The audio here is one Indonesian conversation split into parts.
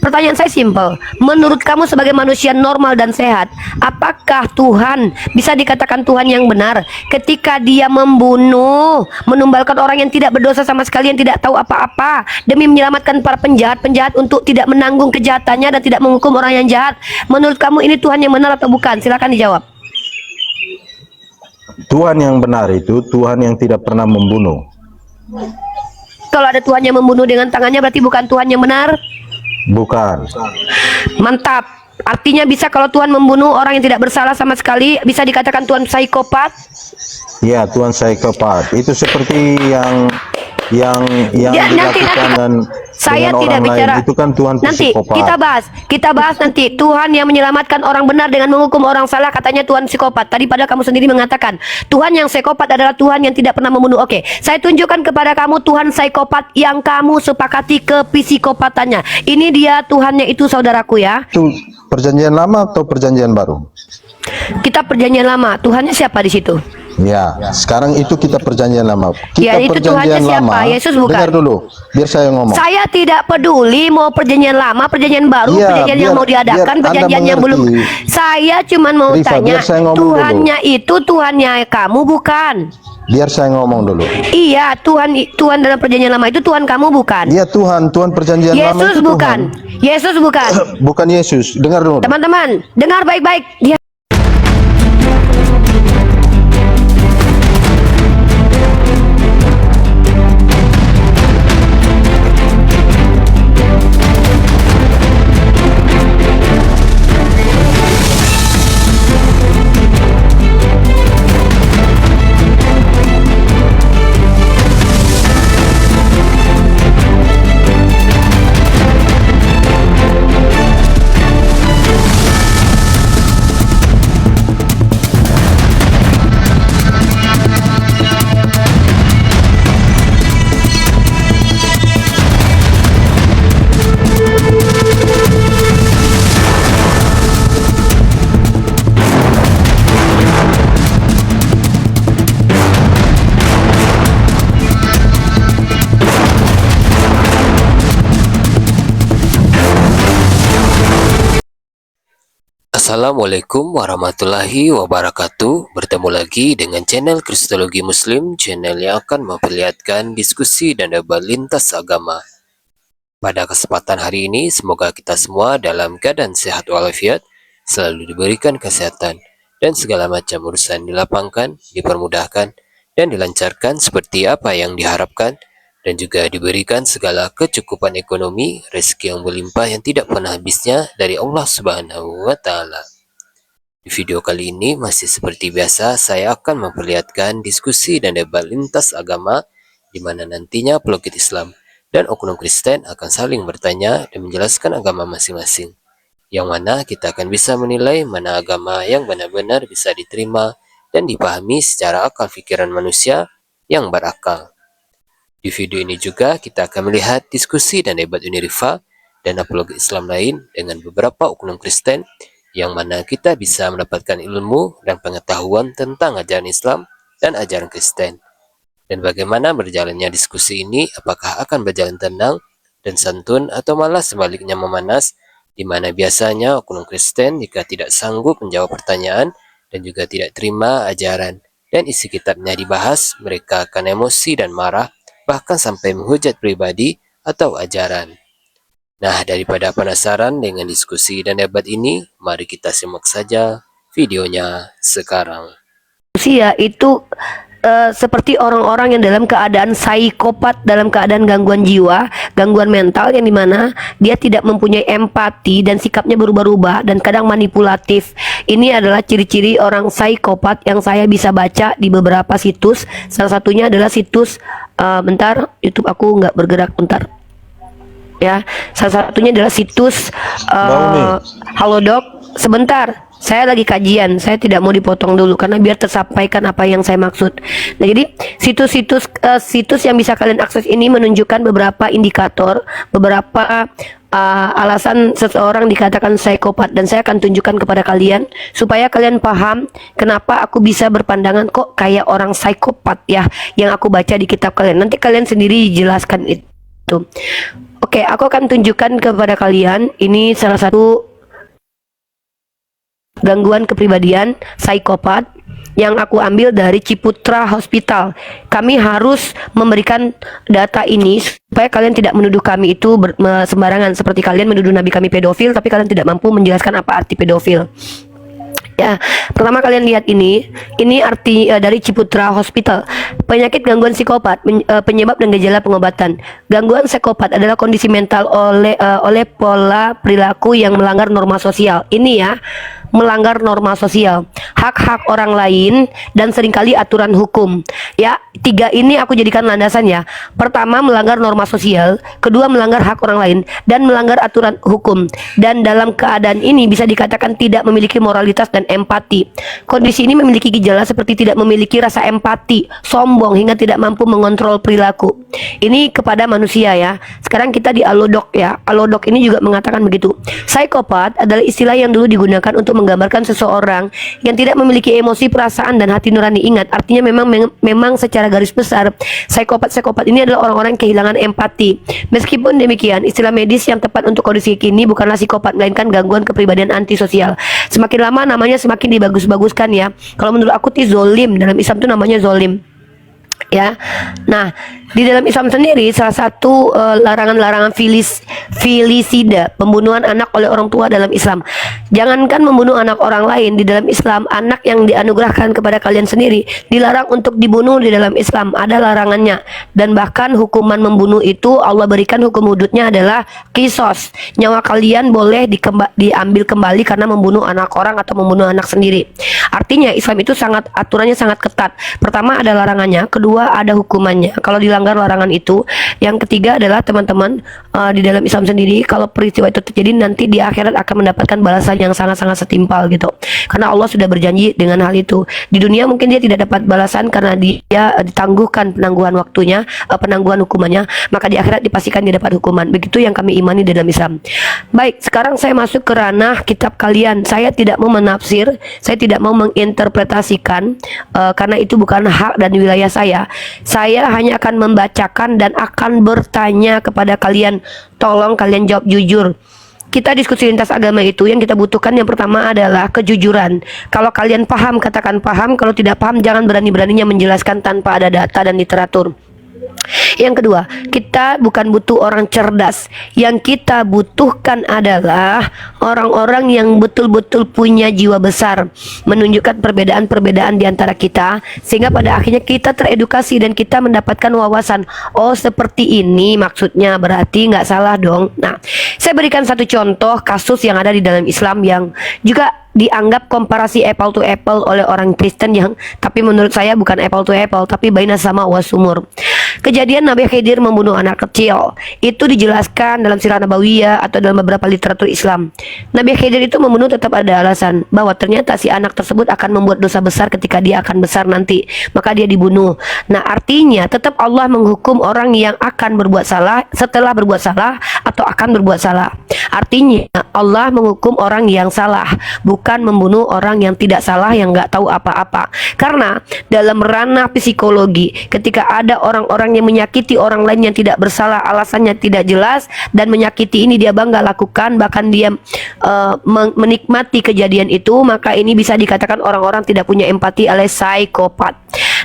Pertanyaan saya simpel. Menurut kamu sebagai manusia normal dan sehat, apakah Tuhan bisa dikatakan Tuhan yang benar ketika dia membunuh, menumbalkan orang yang tidak berdosa sama sekali, yang tidak tahu apa-apa, demi menyelamatkan para penjahat-penjahat untuk tidak menanggung kejahatannya dan tidak menghukum orang yang jahat? Menurut kamu ini Tuhan yang benar atau bukan? Silakan dijawab. Tuhan yang benar itu Tuhan yang tidak pernah membunuh. Kalau ada Tuhan yang membunuh dengan tangannya, berarti bukan Tuhan yang benar? Bukan. Mantap. Artinya bisa kalau Tuhan membunuh orang yang tidak bersalah sama sekali, bisa dikatakan Tuhan psikopat? Ya, Tuhan psikopat. Itu seperti yang Ya, dilakukan dan saya dengan tidak orang bicara. lain itu kan Tuhan Nanti psikopat. kita bahas nanti Tuhan yang menyelamatkan orang benar dengan menghukum orang salah, katanya Tuhan psikopat. Tadi padahal kamu sendiri mengatakan Tuhan yang psikopat adalah Tuhan yang tidak pernah membunuh. Oke, saya tunjukkan kepada kamu Tuhan psikopat yang kamu sepakati kepsikopatannya. Ini dia Tuhannya itu, saudaraku ya. Itu perjanjian lama atau perjanjian baru? Kita perjanjian lama. Tuhannya siapa di situ? Ya, sekarang itu kita perjanjian lama. Kita Ya, itu Tuhannya perjanjian siapa? lama. Yesus bukan? Dengar dulu, biar saya ngomong. Saya tidak peduli mau perjanjian lama, perjanjian baru, Iya, perjanjian yang biar- mau diadakan, biar perjanjian Anda yang belum. mengerti. Saya cuma mau Rifa, tanya, biar saya ngomong Tuhannya itu Tuhannya kamu bukan? Biar saya ngomong dulu. Iya, Tuhan dalam perjanjian lama itu Tuhan kamu bukan? Iya, Tuhan perjanjian lama Yesus itu bukan. Tuhan. Yesus bukan. Bukan Yesus. Dengar dulu. Teman-teman, dengar baik-baik. Dia Assalamualaikum warahmatullahi wabarakatuh. Bertemu lagi dengan channel Kristologi Muslim, channel yang akan memperlihatkan diskusi dan debat lintas agama. Pada kesempatan hari ini, semoga kita semua dalam keadaan sehat walafiat, selalu diberikan kesehatan, dan segala macam urusan dilapangkan, dipermudahkan, dan dilancarkan seperti apa yang diharapkan, dan juga diberikan segala kecukupan ekonomi, rezeki yang berlimpah yang tidak pernah habisnya dari Allah Subhanahu wa Ta'ala. Di video kali ini masih seperti biasa, saya akan memperlihatkan diskusi dan debat lintas agama, di mana nantinya pelukit Islam dan oknum Kristen akan saling bertanya dan menjelaskan agama masing-masing, yang mana kita akan bisa menilai mana agama yang benar-benar bisa diterima dan dipahami secara akal pikiran manusia yang berakal. Di video ini juga kita akan melihat diskusi dan debat Unirifa dan apologi Islam lain dengan beberapa oknum Kristen, yang mana kita bisa mendapatkan ilmu dan pengetahuan tentang ajaran Islam dan ajaran Kristen. Dan bagaimana berjalannya diskusi ini, apakah akan berjalan tenang dan santun atau malah sebaliknya memanas, di mana biasanya oknum Kristen jika tidak sanggup menjawab pertanyaan dan juga tidak terima ajaran dan isi kitabnya dibahas, mereka akan emosi dan marah, bahkan sampai menghujat pribadi atau ajaran. Nah, daripada penasaran dengan diskusi dan debat ini, mari kita simak saja videonya sekarang. manusia itu seperti orang-orang yang dalam keadaan psikopat, dalam keadaan gangguan jiwa, gangguan mental, yang dimana dia tidak mempunyai empati dan sikapnya berubah-ubah dan kadang manipulatif. Ini adalah ciri-ciri orang psikopat yang saya bisa baca di beberapa situs. Salah satunya adalah situs bentar, YouTube aku nggak bergerak, bentar ya. Salah satunya adalah situs Halodoc. Sebentar, saya lagi kajian, saya tidak mau dipotong dulu karena biar tersampaikan apa yang saya maksud. Nah, jadi situs yang bisa kalian akses ini menunjukkan beberapa indikator, beberapa alasan seseorang dikatakan psikopat, dan saya akan tunjukkan kepada kalian supaya kalian paham kenapa aku bisa berpandangan kok kayak orang psikopat ya yang aku baca di kitab kalian. Nanti kalian sendiri jelaskan itu. Oke, aku akan tunjukkan kepada kalian, ini salah satu gangguan kepribadian psikopat yang aku ambil dari Ciputra Hospital. Kami harus memberikan data ini supaya kalian tidak menuduh kami itu sembarangan, seperti kalian menuduh nabi kami pedofil tapi kalian tidak mampu menjelaskan apa arti pedofil. Ya, pertama kalian lihat ini arti dari Ciputra Hospital. Penyakit gangguan psikopat, penyebab dan gejala pengobatan. Gangguan psikopat adalah kondisi mental oleh pola perilaku yang melanggar norma sosial. Ini ya, melanggar norma sosial, hak-hak orang lain, dan seringkali aturan hukum. Ya, tiga ini aku jadikan landasan ya. Pertama, melanggar norma sosial. Kedua, melanggar hak orang lain, dan melanggar aturan hukum. Dan dalam keadaan ini bisa dikatakan tidak memiliki moralitas dan empati. Kondisi ini memiliki gejala seperti tidak memiliki rasa empati, sombong, hingga tidak mampu mengontrol perilaku. Ini kepada manusia ya. Sekarang kita di Alodok ya. Alodok ini juga mengatakan begitu. Psikopat adalah istilah yang dulu digunakan untuk menggambarkan seseorang yang tidak memiliki emosi, perasaan, dan hati nurani. Ingat, artinya memang secara garis besar psikopat ini adalah orang-orang yang kehilangan empati. Meskipun demikian, istilah medis yang tepat untuk kondisi kini bukanlah psikopat, melainkan gangguan kepribadian antisosial. Semakin lama namanya semakin dibagus-baguskan ya. Kalau menurut aku zolim, dalam Islam itu namanya zolim. Ya, nah di dalam Islam sendiri salah satu larangan-larangan filisida, pembunuhan anak oleh orang tua dalam Islam. Jangankan membunuh anak orang lain, di dalam Islam anak yang dianugerahkan kepada kalian sendiri dilarang untuk dibunuh. Di dalam Islam ada larangannya, dan bahkan hukuman membunuh itu Allah berikan hukum hududnya adalah kisos. Nyawa kalian boleh diambil kembali karena membunuh anak orang atau membunuh anak sendiri. Artinya Islam itu aturannya sangat ketat. Pertama ada larangannya, kedua ada hukumannya kalau dilanggar larangan itu. Yang ketiga adalah teman-teman, di dalam Islam sendiri kalau peristiwa itu terjadi nanti di akhirat akan mendapatkan balasan yang sangat-sangat setimpal gitu, karena Allah sudah berjanji dengan hal itu. Di dunia mungkin dia tidak dapat balasan karena dia ditangguhkan penangguhan waktunya, penangguhan hukumannya, maka di akhirat dipastikan dia dapat hukuman. Begitu yang kami imani dalam Islam. Baik, sekarang saya masuk ke ranah kitab kalian. Saya tidak mau menafsir, saya tidak mau menginterpretasikan, karena itu bukan hak dan wilayah saya. Saya hanya akan membacakan dan akan bertanya kepada kalian. Tolong kalian jawab jujur. Kita diskusi lintas agama itu yang kita butuhkan yang pertama adalah kejujuran. Kalau kalian paham, katakan paham. Kalau tidak paham, jangan berani-beraninya menjelaskan tanpa ada data dan literatur. Yang kedua, kita bukan butuh orang cerdas. Yang kita butuhkan adalah orang-orang yang betul-betul punya jiwa besar, menunjukkan perbedaan-perbedaan di antara kita, sehingga pada akhirnya kita teredukasi dan kita mendapatkan wawasan. Oh, seperti ini maksudnya, berarti nggak salah dong. Nah, saya berikan satu contoh kasus yang ada di dalam Islam yang juga dianggap komparasi apple to apple oleh orang Kristen, yang tapi menurut saya bukan apple to apple, tapi baina sama wa sumur. Kejadian Nabi Khidir membunuh anak kecil itu dijelaskan dalam Sirah Nabawiyah atau dalam beberapa literatur Islam. Nabi Khidir itu membunuh tetap ada alasan bahwa ternyata si anak tersebut akan membuat dosa besar ketika dia akan besar nanti, maka dia dibunuh. Nah, artinya tetap Allah menghukum orang yang akan berbuat salah setelah berbuat salah atau akan berbuat salah. Artinya Allah menghukum orang yang salah, bukan membunuh orang yang tidak salah, yang nggak tahu apa-apa. Karena dalam ranah psikologi, ketika ada orang-orang yang menyakiti orang lain yang tidak bersalah, alasannya tidak jelas, dan menyakiti ini dia bangga lakukan, bahkan dia menikmati kejadian itu, maka ini bisa dikatakan orang-orang tidak punya empati alias psikopat.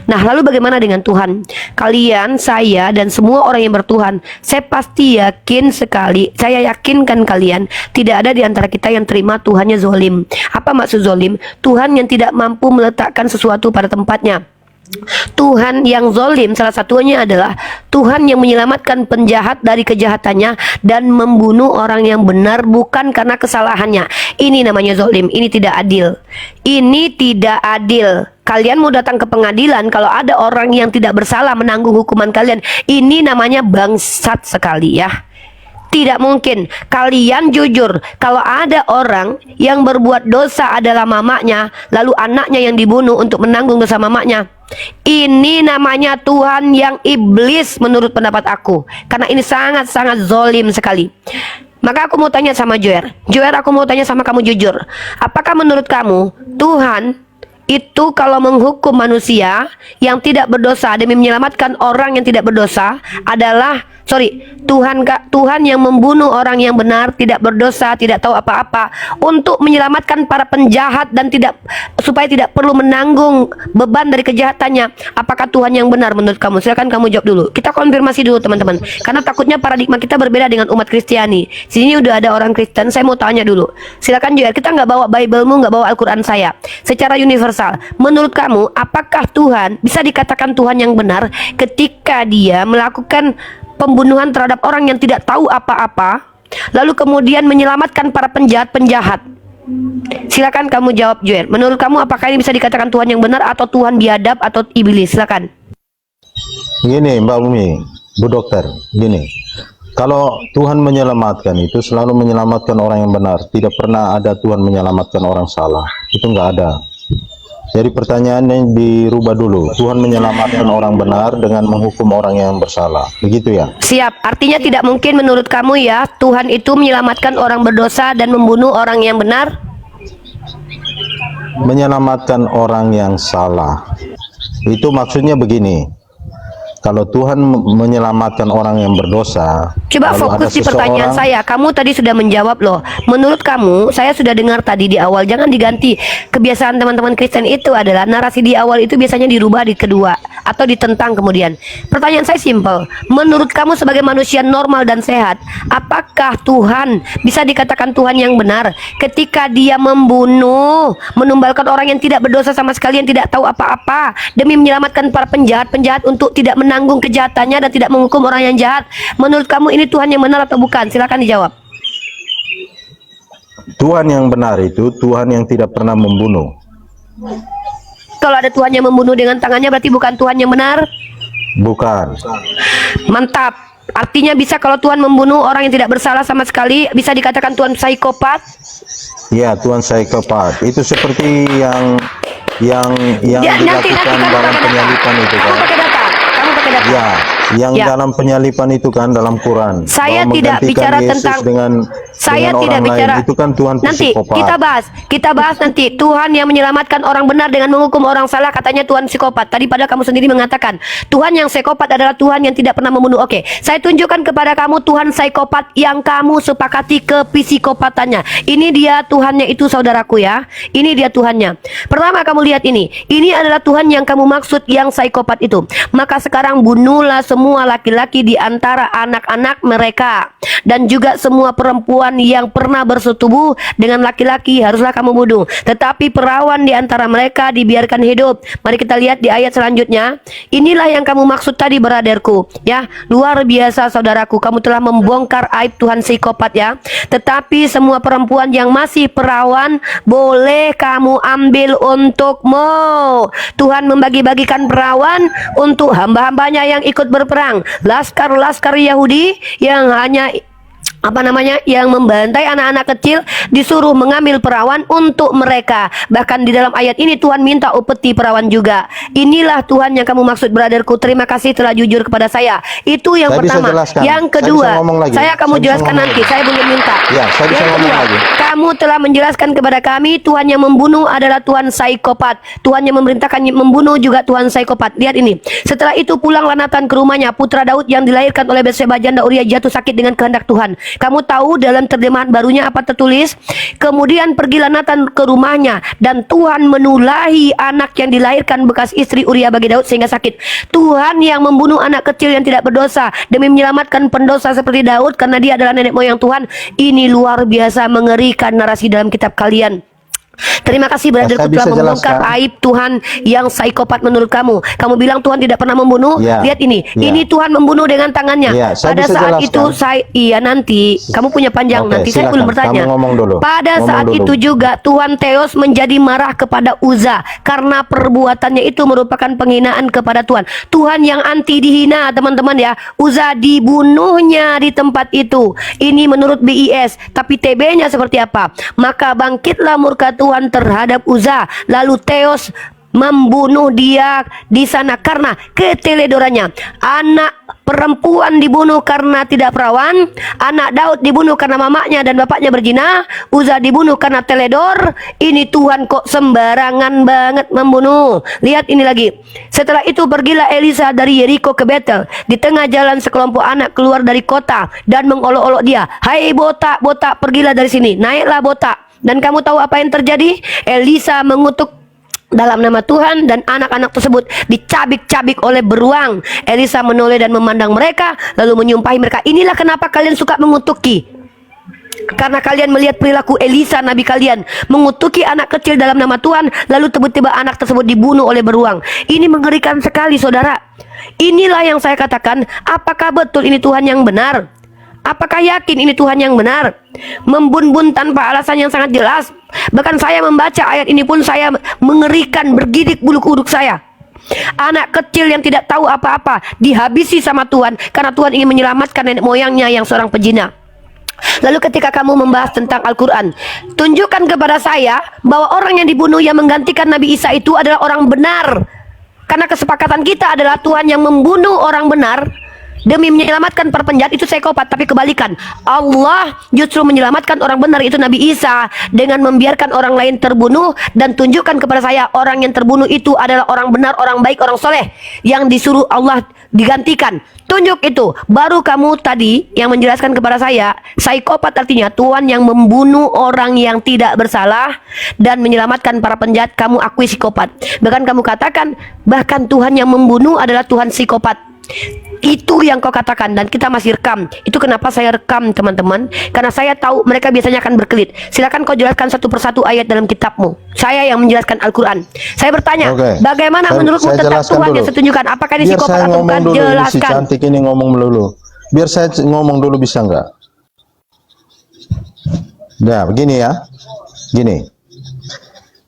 Nah, lalu bagaimana dengan Tuhan? Kalian, saya, dan semua orang yang bertuhan, saya pasti yakin sekali, saya yakinkan kalian, tidak ada di antara kita yang terima Tuhannya zolim. Apa maksud zolim? Tuhan yang tidak mampu meletakkan sesuatu pada tempatnya. Tuhan yang zolim salah satunya adalah Tuhan yang menyelamatkan penjahat dari kejahatannya dan membunuh orang yang benar bukan karena kesalahannya. Ini namanya zolim. Ini tidak adil. Ini tidak adil. Kalian mau datang ke pengadilan, kalau ada orang yang tidak bersalah menanggung hukuman kalian, ini namanya bangsat sekali ya. Tidak mungkin. Kalian jujur, kalau ada orang yang berbuat dosa adalah mamanya, lalu anaknya yang dibunuh untuk menanggung dosa mamanya, ini namanya Tuhan yang iblis menurut pendapat aku. Karena ini sangat-sangat zolim sekali. Maka aku mau tanya sama Joer, aku mau tanya sama kamu jujur, apakah menurut kamu Tuhan itu kalau menghukum manusia yang tidak berdosa demi menyelamatkan orang yang tidak berdosa adalah Tuhan yang membunuh orang yang benar, tidak berdosa, tidak tahu apa-apa, untuk menyelamatkan para penjahat dan supaya tidak perlu menanggung beban dari kejahatannya. Apakah Tuhan yang benar menurut kamu? Silakan kamu jawab dulu. Kita konfirmasi dulu teman-teman, karena takutnya paradigma kita berbeda dengan umat Kristiani. Sini udah ada orang Kristen, saya mau tanya dulu. Silakan Joel, kita nggak bawa Bible-mu, nggak bawa Al-Quran saya. Secara universal, menurut kamu, apakah Tuhan bisa dikatakan Tuhan yang benar ketika dia melakukan pembunuhan terhadap orang yang tidak tahu apa-apa, lalu kemudian menyelamatkan para penjahat-penjahat? Silakan kamu jawab Joel. Menurut kamu apakah ini bisa dikatakan Tuhan yang benar atau Tuhan biadab atau iblis? Silakan. Gini Mbak Umi, Bu Dokter, gini. Kalau Tuhan menyelamatkan itu selalu menyelamatkan orang yang benar. Tidak pernah ada Tuhan menyelamatkan orang salah. Itu nggak ada. Jadi pertanyaannya dirubah dulu. Tuhan menyelamatkan orang benar dengan menghukum orang yang bersalah. Begitu ya? Siap. Artinya tidak mungkin menurut kamu ya, Tuhan itu menyelamatkan orang berdosa dan membunuh orang yang benar? Menyelamatkan orang yang salah. Itu maksudnya begini. Kalau Tuhan menyelamatkan orang yang berdosa, coba fokus di pertanyaan saya. Kamu tadi sudah menjawab loh. Menurut kamu, saya sudah dengar tadi di awal, jangan diganti. Kebiasaan teman-teman Kristen itu adalah narasi di awal itu biasanya dirubah di kedua atau ditentang kemudian. Pertanyaan saya simpel. Menurut kamu sebagai manusia normal dan sehat, apakah Tuhan bisa dikatakan Tuhan yang benar ketika dia membunuh, menumbalkan orang yang tidak berdosa sama sekali, yang tidak tahu apa-apa, demi menyelamatkan para penjahat-penjahat untuk tidak menanggung kejahatannya dan tidak menghukum orang yang jahat? Menurut kamu ini Tuhan yang benar atau bukan? Silakan dijawab. Tuhan yang benar itu Tuhan yang tidak pernah membunuh. Kalau ada Tuhan yang membunuh dengan tangannya berarti bukan Tuhan yang benar? Bukan. Mantap. Artinya bisa kalau Tuhan membunuh orang yang tidak bersalah sama sekali, bisa dikatakan Tuhan psikopat? Ya, Tuhan psikopat. Itu seperti yang dilakukan dalam penyalipan itu kan. Kamu pakai data. Ya, yang dalam penyalipan itu kan dalam Quran. Saya tidak bicara tentang saya tidak bicara itu kan Tuhan nanti psikopat. kita bahas nanti Tuhan yang menyelamatkan orang benar dengan menghukum orang salah, katanya Tuhan psikopat. Tadi padahal kamu sendiri mengatakan Tuhan yang psikopat adalah Tuhan yang tidak pernah membunuh. Oke, saya tunjukkan kepada kamu Tuhan psikopat yang kamu sepakati ke psikopatannya. Ini dia Tuhannya itu, saudaraku ya. Ini dia Tuhannya. Pertama kamu lihat ini. Ini adalah Tuhan yang kamu maksud yang psikopat itu. Maka sekarang bunuhlah semua laki-laki di antara anak-anak mereka, dan juga semua perempuan yang pernah bersetubuh dengan laki-laki haruslah kamu bunuh. Tetapi perawan di antara mereka dibiarkan hidup. Mari kita lihat di ayat selanjutnya. Inilah yang kamu maksud tadi, beraderku. Ya, luar biasa saudaraku. Kamu telah membongkar aib Tuhan psikopat ya. Tetapi semua perempuan yang masih perawan boleh kamu ambil untukmu. Tuhan membagi-bagikan perawan untuk hamba-hambanya yang ikut berperang. Laskar-laskar Yahudi yang hanya yang membantai anak-anak kecil disuruh mengambil perawan untuk mereka. Bahkan di dalam ayat ini Tuhan minta upeti perawan juga. Inilah Tuhan yang kamu maksud, brotherku. Terima kasih telah jujur kepada saya. Itu yang pertama. Yang kedua, saya kamu jelaskan nanti. Saya belum minta. Ya, saya bisa ngomong lagi. Kamu telah menjelaskan kepada kami Tuhan yang membunuh adalah Tuhan psikopat. Tuhan yang memerintahkan membunuh juga Tuhan psikopat. Lihat ini. Setelah itu pulanglah Nathan ke rumahnya. Putra Daud yang dilahirkan oleh Batseba janda Uria jatuh sakit dengan kehendak Tuhan. Kamu tahu dalam terjemahan barunya apa tertulis? Kemudian pergilah Nathan ke rumahnya, dan Tuhan menulahi anak yang dilahirkan bekas istri Uria bagi Daud sehingga sakit. Tuhan yang membunuh anak kecil yang tidak berdosa demi menyelamatkan pendosa seperti Daud karena dia adalah nenek moyang Tuhan. Ini luar biasa mengerikan narasi dalam kitab kalian. Terima kasih brotherku telah membongkar aib Tuhan yang psikopat menurut kamu. Kamu bilang Tuhan tidak pernah membunuh. Lihat ini. Ini Tuhan membunuh dengan tangannya. Pada saat itu nanti kamu punya panjang. Nanti saya belum bertanya. Pada saat itu juga Tuhan Theos menjadi marah kepada Uza karena perbuatannya itu merupakan penghinaan kepada Tuhan. Tuhan yang anti dihina, teman-teman ya. Uza dibunuhnya di tempat itu. Ini menurut BIS. Tapi TB-nya seperti apa? Maka bangkitlah murka Tuhan terhadap Uza, lalu Theos membunuh dia di sana karena keteledorannya. Anak perempuan dibunuh karena tidak perawan, anak Daud dibunuh karena mamanya dan bapaknya berzina, Uzza dibunuh karena teledor. Ini Tuhan kok sembarangan banget membunuh. Lihat ini lagi. Setelah itu pergilah Elisa dari Yeriko ke Betel. Di tengah jalan sekelompok anak keluar dari kota dan mengolok-olok dia. Hai botak, botak, pergilah dari sini. Naiklah botak. Dan kamu tahu apa yang terjadi? Elisa mengutuk dalam nama Tuhan dan anak-anak tersebut dicabik-cabik oleh beruang. Elisa menoleh dan memandang mereka lalu menyumpahi mereka, inilah kenapa kalian suka mengutuki, karena kalian melihat perilaku Elisa nabi kalian mengutuki anak kecil dalam nama Tuhan, lalu tiba-tiba anak tersebut dibunuh oleh beruang. Ini mengerikan sekali, saudara. Inilah yang saya katakan, apakah betul ini Tuhan yang benar? Apakah yakin ini Tuhan yang benar? Membun-bun tanpa alasan yang sangat jelas. Bahkan saya membaca ayat ini pun saya mengerikan, bergidik bulu kuduk saya. Anak kecil yang tidak tahu apa-apa dihabisi sama Tuhan karena Tuhan ingin menyelamatkan nenek moyangnya yang seorang pezina. Lalu ketika kamu membahas tentang Al-Quran, tunjukkan kepada saya bahwa orang yang dibunuh yang menggantikan Nabi Isa itu adalah orang benar. Karena kesepakatan kita adalah Tuhan yang membunuh orang benar demi menyelamatkan para penjahat itu psikopat. Tapi kebalikan, Allah justru menyelamatkan orang benar itu Nabi Isa dengan membiarkan orang lain terbunuh. Dan tunjukkan kepada saya orang yang terbunuh itu adalah orang benar, orang baik, orang soleh yang disuruh Allah digantikan. Tunjuk itu. Baru kamu tadi yang menjelaskan kepada saya, psikopat artinya Tuhan yang membunuh orang yang tidak bersalah dan menyelamatkan para penjahat, kamu akui psikopat. Bahkan kamu katakan bahkan Tuhan yang membunuh adalah Tuhan psikopat. Itu yang kau katakan dan kita masih rekam. Itu kenapa saya rekam, teman-teman, karena saya tahu mereka biasanya akan berkelit. Silakan kau jelaskan satu persatu ayat dalam kitabmu. Saya yang menjelaskan Al-Quran. Saya bertanya, bagaimana menurutmu tentang Tuhan yang saya tunjukkan? Apakah ini psikopat atau bukan? Jelaskan. Si cantik ini ngomong melulu. Biar saya ngomong dulu, bisa nggak? Nah, begini ya. Gini.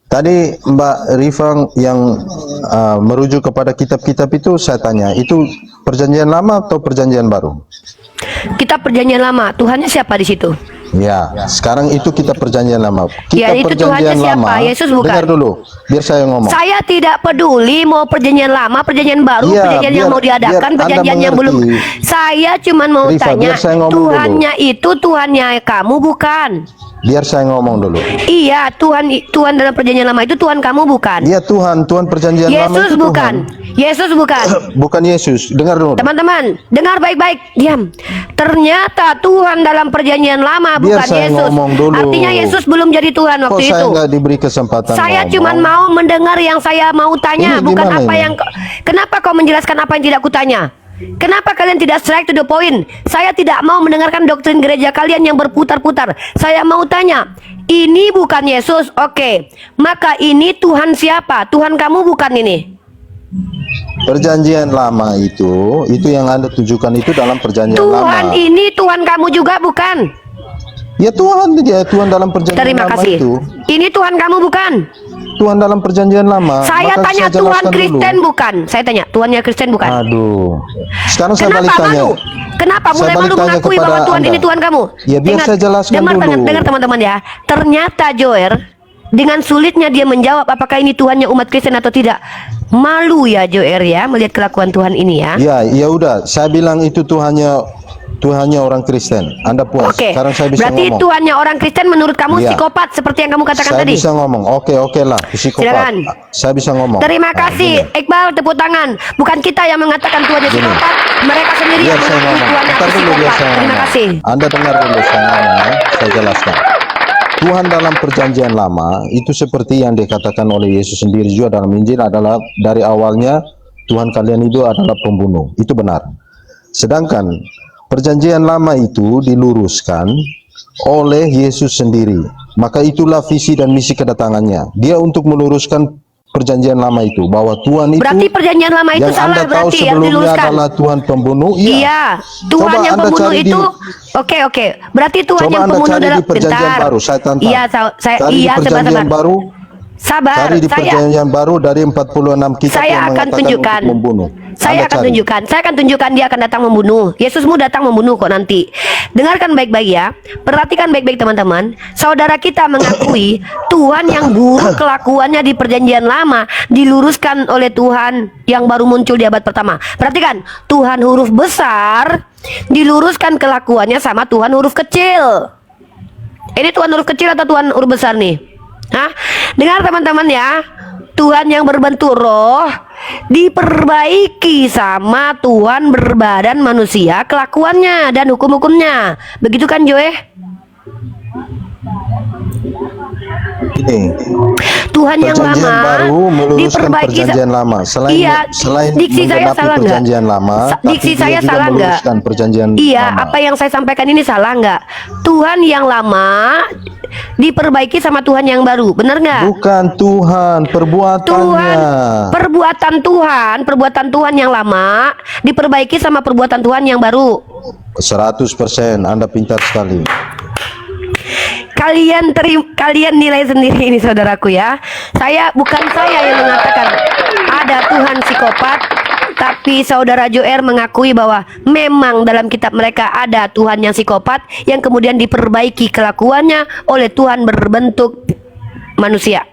Tadi Mbak Rifang yang merujuk kepada kitab-kitab itu, saya tanya, itu perjanjian lama atau perjanjian baru? Kitab perjanjian lama. Tuhannya siapa di situ? Ya, sekarang itu kitab perjanjian lama. Kitab Ya, itu Tuhannya siapa? lama, Yesus bukan? dengar dulu, biar saya ngomong. Saya tidak peduli mau perjanjian lama, perjanjian baru, Ya, perjanjian yang mau diadakan, perjanjian yang belum. Saya cuma mau Rifa, tanya, biar saya ngomong Tuhannya dulu. itu Tuhannya kamu bukan? Biar saya ngomong dulu. Iya, Tuhan dalam perjanjian lama itu Tuhan kamu bukan? Iya, Tuhan perjanjian lama Yesus itu bukan. Tuhan. Yesus bukan. Bukan Yesus. Dengar dulu. Teman-teman, dengar baik-baik. Diam. Ternyata Tuhan dalam perjanjian lama Biar bukan saya Yesus. ngomong dulu. Artinya Yesus belum jadi Tuhan Kok waktu saya itu. nggak diberi kesempatan Saya ngomong? cuma mau mendengar yang saya mau tanya, Ini bukan gimana apa ini? yang. Kenapa kau menjelaskan apa yang tidak kutanya? Kenapa kalian tidak straight to the point? Saya tidak mau mendengarkan doktrin gereja kalian yang berputar-putar. Saya mau tanya, ini bukan Yesus, oke. Maka ini Tuhan siapa? Tuhan kamu bukan ini. Perjanjian lama itu yang Anda tujukan itu dalam perjanjian Tuhan lama. ini Tuhan kamu juga bukan? Ya Tuhan dalam perjanjian Terima lama kasih. itu. Ini Tuhan kamu bukan? Tuhan dalam perjanjian lama. Saya Maka tanya saya Tuhan jelaskan Kristen dulu. bukan? Saya tanya Tuhannya Kristen bukan? Aduh. Sekarang saya balik Kenapa tanya. malu? Kenapa Saya mulai balik malu tanya mengakui bahwa kepada Tuhan Anda. ini Tuhan kamu? Ya, biar saya jelaskan dulu. Dengar teman-teman ya. Ternyata Joer dengan sulitnya dia menjawab apakah ini Tuhannya umat Kristen atau tidak. Malu ya Joer ya melihat kelakuan Tuhan ini ya. Ya udah. Saya bilang itu Tuhannya orang Kristen. Anda puas? Oke. Sekarang saya bisa Berarti ngomong. Tuhannya orang Kristen menurut kamu Iya. psikopat seperti yang kamu katakan Saya tadi. bisa ngomong. Oke lah. Psikopat. Silakan. Saya bisa ngomong. Terima Nah, kasih gini. Iqbal, tepuk tangan. Bukan kita yang mengatakan Tuhannya Gini. psikopat, mereka sendiri Biar yang saya mengaku ngomong. Tuhannya Bentar dulu, biar psikopat. saya Terima ngomong. kasih. Anda dengar dulu saya ngomong ya. Saya jelaskan. Tuhan dalam perjanjian lama itu seperti yang dikatakan oleh Yesus sendiri juga dalam Injil adalah dari awalnya Tuhan kalian itu adalah pembunuh. Itu benar. Sedangkan perjanjian lama itu diluruskan oleh Yesus sendiri. Maka itulah visi dan misi kedatangannya. Dia untuk meluruskan perjanjian lama itu, bahwa Tuhan itu Berarti perjanjian lama itu yang salah Anda tahu berarti yang sebelumnya diluruskan. adalah Tuhan pembunuh. Iya, Tuhan Coba yang Anda pembunuh cari itu. Oke. Berarti Tuhan Coba yang Anda pembunuh cari dalam di perjanjian baru. Saya tantang. Iya, Cari di perjanjian baru. Sabar, Cari di perjanjian baru dari 46 kitab saya yang akan mengatakan tunjukkan. untuk membunuh. Saya Anda akan cari. tunjukkan. Saya akan tunjukkan dia akan datang membunuh. Yesusmu datang membunuh kok nanti. Dengarkan baik-baik ya. Perhatikan baik-baik teman-teman. Saudara kita mengakui Tuhan yang buruk kelakuannya di perjanjian lama diluruskan oleh Tuhan yang baru muncul di abad pertama. Perhatikan, Tuhan huruf besar diluruskan kelakuannya sama Tuhan huruf kecil. Ini Tuhan huruf kecil atau Tuhan huruf besar nih? Hah? Dengar teman-teman ya. Tuhan yang berbentuk roh diperbaiki sama Tuhan berbadan manusia kelakuannya dan hukum-hukumnya. Begitu kan Joe? Ini Tuhan yang perjanjian lama baru meluruskan diperbaiki. perjanjian lama. Selain Iya, selain diksi saya menggenapi salah nggak? perjanjian lama, Diksi tapi saya dia juga salah nggak? meluruskan perjanjian Iya, lama. apa yang saya sampaikan ini salah nggak? Tuhan yang lama diperbaiki sama Tuhan yang baru, benar nggak? Bukan Tuhan, perbuatannya. Perbuatan Tuhan yang lama diperbaiki sama perbuatan Tuhan yang baru. 100%, Anda pintar sekali. Kalian nilai sendiri ini saudaraku ya. Bukan saya yang mengatakan ada Tuhan psikopat, tapi saudara Joer mengakui bahwa memang dalam kitab mereka ada Tuhan yang psikopat yang kemudian diperbaiki kelakuannya oleh Tuhan berbentuk manusia.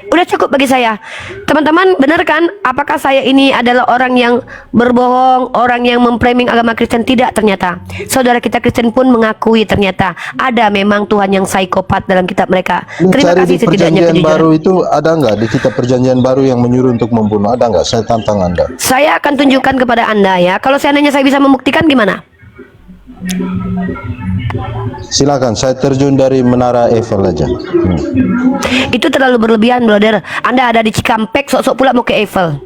Udah cukup bagi saya. Teman-teman, benar kan? Apakah saya ini adalah orang yang berbohong, orang yang memframing agama Kristen? Tidak, ternyata. Saudara kita Kristen pun mengakui ternyata ada memang Tuhan yang psikopat dalam kitab mereka. Terima Cari kasih di setidaknya perjanjian kejujuran. baru itu ada nggak di kitab perjanjian baru yang menyuruh untuk membunuh? Ada nggak? Saya tantang Anda. Saya akan tunjukkan kepada Anda ya. Kalau seandainya saya bisa membuktikan gimana? Silakan, saya terjun dari menara Eiffel aja. Itu terlalu berlebihan, brother. Anda ada di Cikampek, sok-sok pula mau ke Eiffel.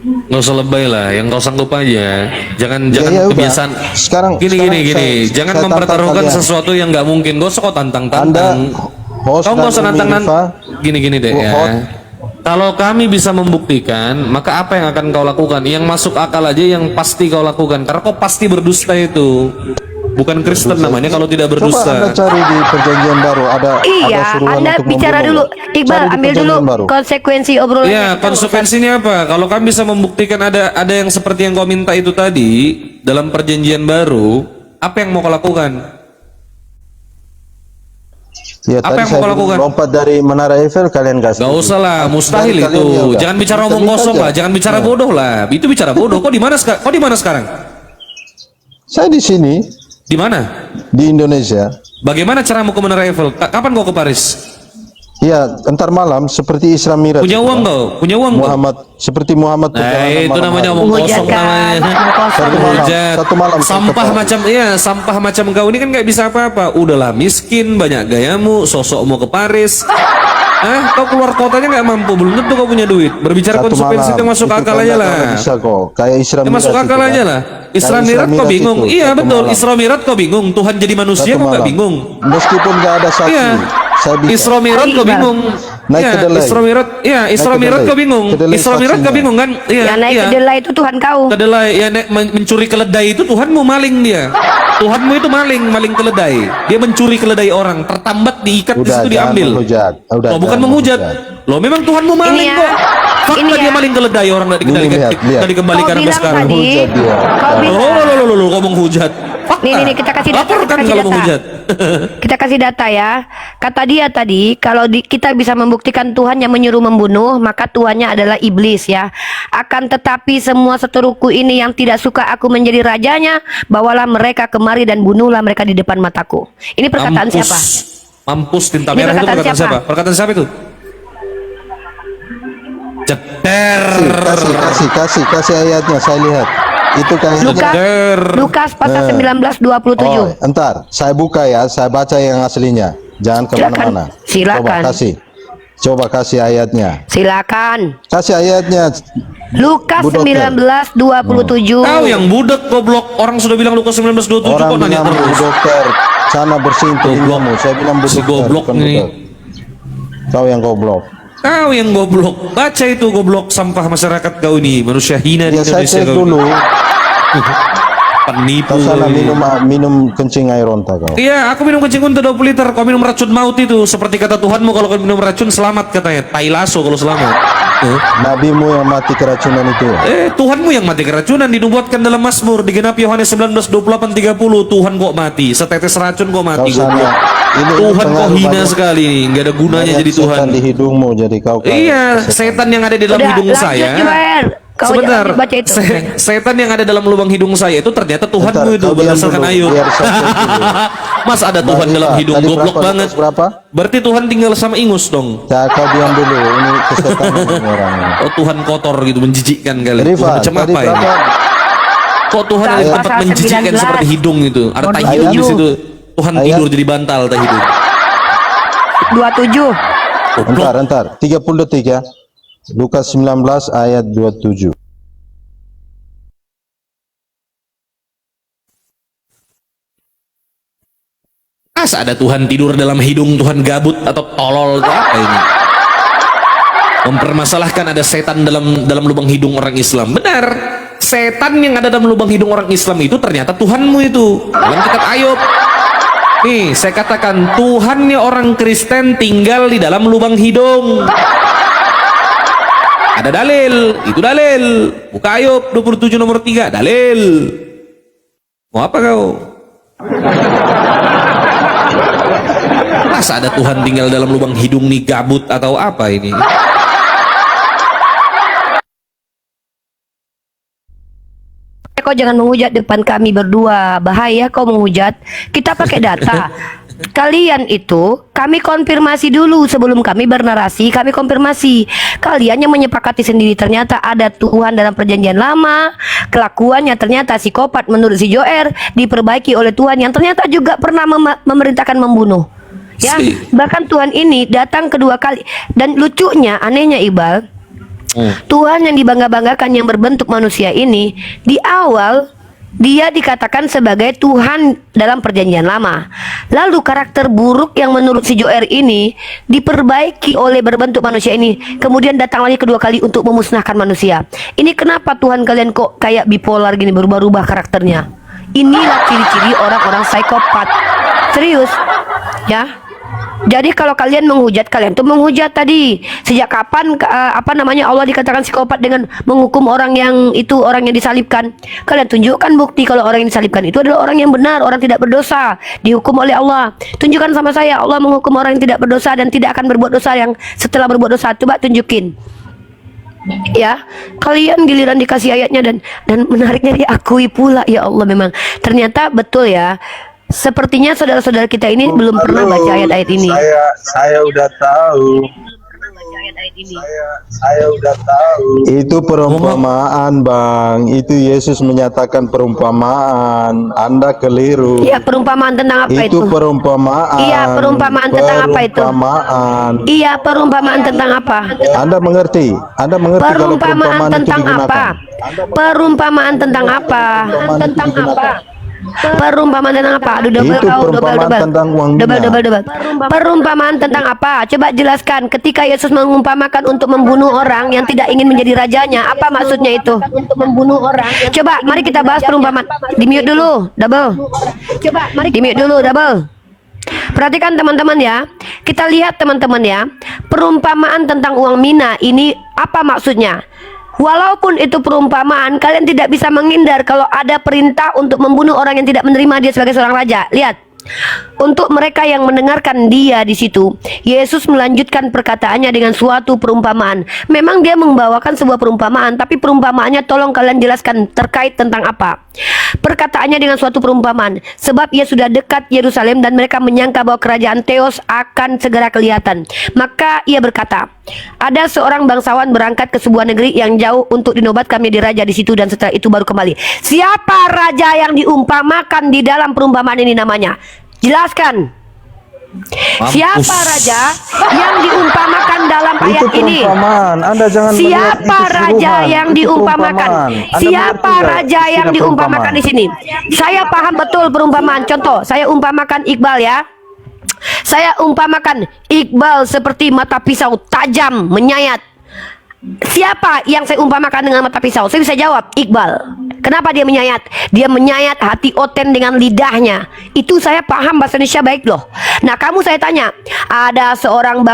Nggak usah lebay lah, yang kau sanggup aja. Jangan ya udah. kebiasaan. Sekarang Gini. saya Jangan tantang mempertaruhkan kalian. sesuatu yang nggak mungkin. Gak usah kau tantang. Anda host Kau nggak usah dan nantang. Umi Gini deh ya. Kalau kami bisa membuktikan, maka apa yang akan kau lakukan? Yang masuk akal aja, yang pasti kau lakukan. Karena kau pasti berdusta itu. Bukan Kristen namanya kalau tidak Coba Anda berdusta. cari di perjanjian baru ada Iya, suruhan Anda untuk bicara membunuh. dulu. Iqbal, Cari di ambil dulu perjanjian baru. konsekuensi obrolan. Ya, konsekuensinya apa? Kalau kami bisa membuktikan ada yang seperti yang kau minta itu tadi dalam perjanjian baru, apa yang mau kau lakukan? Ya, Apa tadi yang mau saya kau lakukan? lompat dari menara Eiffel, kalian Gak usah lah, mustahil Dari kalian itu. ya udah. Jangan bicara omong Minta-minta kosong aja. lah, jangan bicara bodoh lah. Itu bicara bodoh. Kau di mana sekarang? Kau di mana sekarang? Saya di sini, Di mana? di Indonesia. Bagaimana caramu ke Menara Eiffel? Kapan kau ke Paris? Ya, entar malam seperti Isra Miraj. Punya uang kau? Punya uang kau? Seperti Muhammad Nah, perjalanan itu malam namanya hari. omong Menghujat kosong kan? namanya. Omong kosong. Menghujat. Satu malam saya Sampah ke Paris. macam sampah macam kau ini kan nggak bisa apa-apa. Udahlah miskin, banyak gayamu, sosok mau ke Paris. Kau keluar kotanya nggak mampu, belum tentu kau punya duit. Berbicara Satu konsekuensi malam. itu masuk Itu akal kan aja nggak lah. tahu bisa kok. Kayak Isra Ya, masuk Miraj akal itu aja kan. lah. Kayak Isra Mi'raj kau bingung. itu, Iya satu betul. malam. Isra Mi'raj kau bingung. Tuhan jadi manusia Satu kau nggak malam. bingung. Meskipun nggak ada saksi, Iya. saya bisa. Isra Mi'raj kau bingung. Naik Iya, kedelai. Isra Mi'raj. Iya, Isra Naik Mi'raj kedelai. kau bingung. Kedelai Isra Mi'raj kau saksinya. bingung kan? Iya. Ya naik iya. kedelai itu Tuhan kau. Kedelai ya mencuri keledai itu Tuhanmu maling dia. Tuhanmu itu maling keledai. Dia mencuri keledai orang, tertambat diikat di situ jangan diambil. menghujat. Udah, Loh, bukan jangan menghujat. Loh memang Tuhanmu maling ya. kok. Fakta Ini dia ya. maling keledai orang nggak dikembalikan, Lihat. nggak dikembalikan Kau sampai bilang sekarang. tadi. Menghujat dia. Kau bilang. Loh, kau menghujat. Fakta. Nih, kita kasih data, Laporkan kita kasih kalau data. menghujat. Kita kasih data ya. Kata dia tadi, kalau kita bisa membuktikan Tuhan yang menyuruh membunuh, maka Tuhannya adalah iblis ya. Akan tetapi semua seteruku ini yang tidak suka aku menjadi rajanya, bawalah mereka kemari dan bunuhlah mereka di depan mataku. Ini perkataan siapa? Mampus tinta Ini merah itu perkataan perkataan siapa? siapa? Perkataan siapa itu? Ceter. Kasih ayatnya, saya lihat. Itu kayaknya. Lukas pasal 19:27. Oh, entar, saya buka ya, saya baca yang aslinya. Jangan kemana-mana. Silakan. Coba kasih ayatnya. Silakan. Kasih ayatnya. Lukas Bu dokter. 19:27. Kau yang budak goblok. Orang sudah bilang Lukas 19:27 Orang kok nanya bilang bu terus. dokter, sana bersihin telingamu. Saya bilang bu Si dokter, goblok bukan ini. budak. Kau yang goblok. Kau yang goblok. Baca itu goblok, sampah masyarakat kau ini. Manusia hina di Ya saya Indonesia cek kau. dulu. Penipu. Kau sana minum kencing air onta kau. Iya, aku minum kencing unta 20 liter. Kau minum racun maut itu. Seperti kata Tuhanmu, kalau kau minum racun selamat katanya. Tai lasso kalau selamat. Nabimu yang mati keracunan itu. Tuhanmu yang mati keracunan, dinubuatkan dalam Mazmur digenapi Yohanes 19:28-30. Tuhan kok mati, setetes racun kok mati. Kau sana, Tuhan kok pengaruh hina banyak- sekali nih, nggak ada gunanya jadi Tuhan. setan di hidungmu jadi kau. Iya, setan yang ada di dalam hidung lanjut, saya. Jubair. Kau Sebentar, jangan baca itu. setan yang ada dalam lubang hidung saya itu ternyata Tuhanmu Bentar, itu kau diam berdasarkan dulu, Ayub. biar saya cek dulu. Mas ada Tuhan Mbak dalam Rifa, hidung, tadi goblok berapa, banget. Lukas berapa? Berarti Tuhan tinggal sama ingus dong. Ya, kau diam dulu. Ini kesetanan ini orang ini. Oh Tuhan kotor gitu, menjijikkan kali. Rifa, Tuhan macam tadi apa ini? berapa? Kok Tuhan ada di tempat Pasal menjijikkan 19. seperti hidung itu? Ada tai Ayat. hidung di situ. Tuhan Ayat. tidur jadi bantal tai hidung. 27. Entar, 30 detik ya. Lukas 19 ayat 27. Masa ada Tuhan tidur dalam hidung, Tuhan gabut atau tolol atau apa ini? Mempermasalahkan ada setan dalam lubang hidung orang Islam. Benar, setan yang ada dalam lubang hidung orang Islam itu ternyata Tuhanmu itu. Dalam kitab Ayub. Nih, saya katakan Tuhannya orang Kristen tinggal di dalam lubang hidung. Ada dalil, itu dalil. Buka Ayub 27 nomor 3, dalil. Mau apa kau? Masa ada Tuhan tinggal dalam lubang hidung nih, gabut atau apa ini? Kau jangan menghujat depan kami berdua. Bahaya kau menghujat. Kita pakai data. Kalian itu kami konfirmasi dulu sebelum kami bernarasi. Kami konfirmasi. Kalian yang menyepakati sendiri ternyata ada Tuhan dalam perjanjian lama. Kelakuannya ternyata psikopat menurut si Joer diperbaiki oleh Tuhan yang ternyata juga pernah memerintahkan membunuh. Ya, bahkan Tuhan ini datang kedua kali. Dan lucunya, anehnya Iqbal, Tuhan yang dibangga-banggakan yang berbentuk manusia ini di awal dia dikatakan sebagai Tuhan dalam perjanjian lama. Lalu karakter buruk yang menurut si Joer ini diperbaiki oleh berbentuk manusia ini. Kemudian datang lagi kedua kali untuk memusnahkan manusia. Ini kenapa Tuhan kalian kok kayak bipolar gini, berubah-ubah karakternya? Inilah ciri-ciri orang-orang psikopat. Serius, ya. Jadi kalau kalian menghujat, kalian tuh menghujat tadi. Sejak kapan Allah dikatakan psikopat dengan menghukum orang yang itu, orang yang disalibkan? Kalian tunjukkan bukti kalau orang yang disalibkan itu adalah orang yang benar, orang tidak berdosa, dihukum oleh Allah. Tunjukkan sama saya Allah menghukum orang yang tidak berdosa dan tidak akan berbuat dosa yang setelah berbuat dosa. Coba tunjukin. Ya, kalian giliran dikasih ayatnya dan menariknya diakui pula. Ya Allah, memang ternyata betul ya. Sepertinya saudara-saudara kita ini belum pernah baca ayat-ayat ini. Saya udah tahu. Saya udah tahu. Itu perumpamaan, Bang. Itu Yesus menyatakan perumpamaan. Anda keliru. Iya, perumpamaan tentang apa itu? Itu perumpamaan. Iya, perumpamaan tentang apa itu? Perumpamaan. Iya, perumpamaan tentang apa? Anda mengerti? Anda mengerti kalau Perumpamaan perumpamaan itu tentang digunakan? apa? Perumpamaan tentang apa? Tentang apa? Perumpamaan tentang apa? Aduh, double Itu kau, perumpamaan tentang uang double, mina. double. Perumpamaan tentang apa? Coba jelaskan. Ketika Yesus mengumpamakan untuk membunuh orang yang tidak ingin menjadi rajanya, apa maksudnya itu? Untuk membunuh orang. Coba, mari kita bahas perumpamaan. Di mute dulu, double. Coba, mari di mute dulu, double. Perhatikan teman-teman ya. Kita lihat teman-teman ya. Perumpamaan tentang uang mina ini apa maksudnya? Walaupun itu perumpamaan, kalian tidak bisa menghindar kalau ada perintah untuk membunuh orang yang tidak menerima dia sebagai seorang raja. Lihat. Untuk mereka yang mendengarkan dia di situ, Yesus melanjutkan perkataannya dengan suatu perumpamaan. Memang dia membawakan sebuah perumpamaan, tapi perumpamaannya tolong kalian jelaskan terkait tentang apa. Perkataannya dengan suatu perumpamaan, sebab ia sudah dekat Yerusalem dan mereka menyangka bahwa kerajaan Theos akan segera kelihatan. Maka ia berkata, ada seorang bangsawan berangkat ke sebuah negeri yang jauh untuk dinobatkan menjadi raja di situ dan setelah itu baru kembali. Siapa raja yang diumpamakan di dalam perumpamaan ini namanya? Jelaskan. Mampus. Siapa raja yang diumpamakan dalam Itu ayat ini? perumpamaan. Anda jangan melihat Siapa itu raja suruhan. yang Itu diumpamakan? perumpamaan. Anda Siapa mengerti nggak raja yang istilah diumpamakan di sini? Saya paham betul perumpamaan. Contoh, saya umpamakan Iqbal ya. Saya umpamakan Iqbal seperti mata pisau tajam menyayat. Siapa yang saya umpamakan dengan mata pisau? Saya bisa jawab, Iqbal. Kenapa dia menyayat? Dia menyayat hati Oten dengan lidahnya. Itu saya paham bahasa Indonesia baik loh. Nah, kamu saya tanya, ada seorang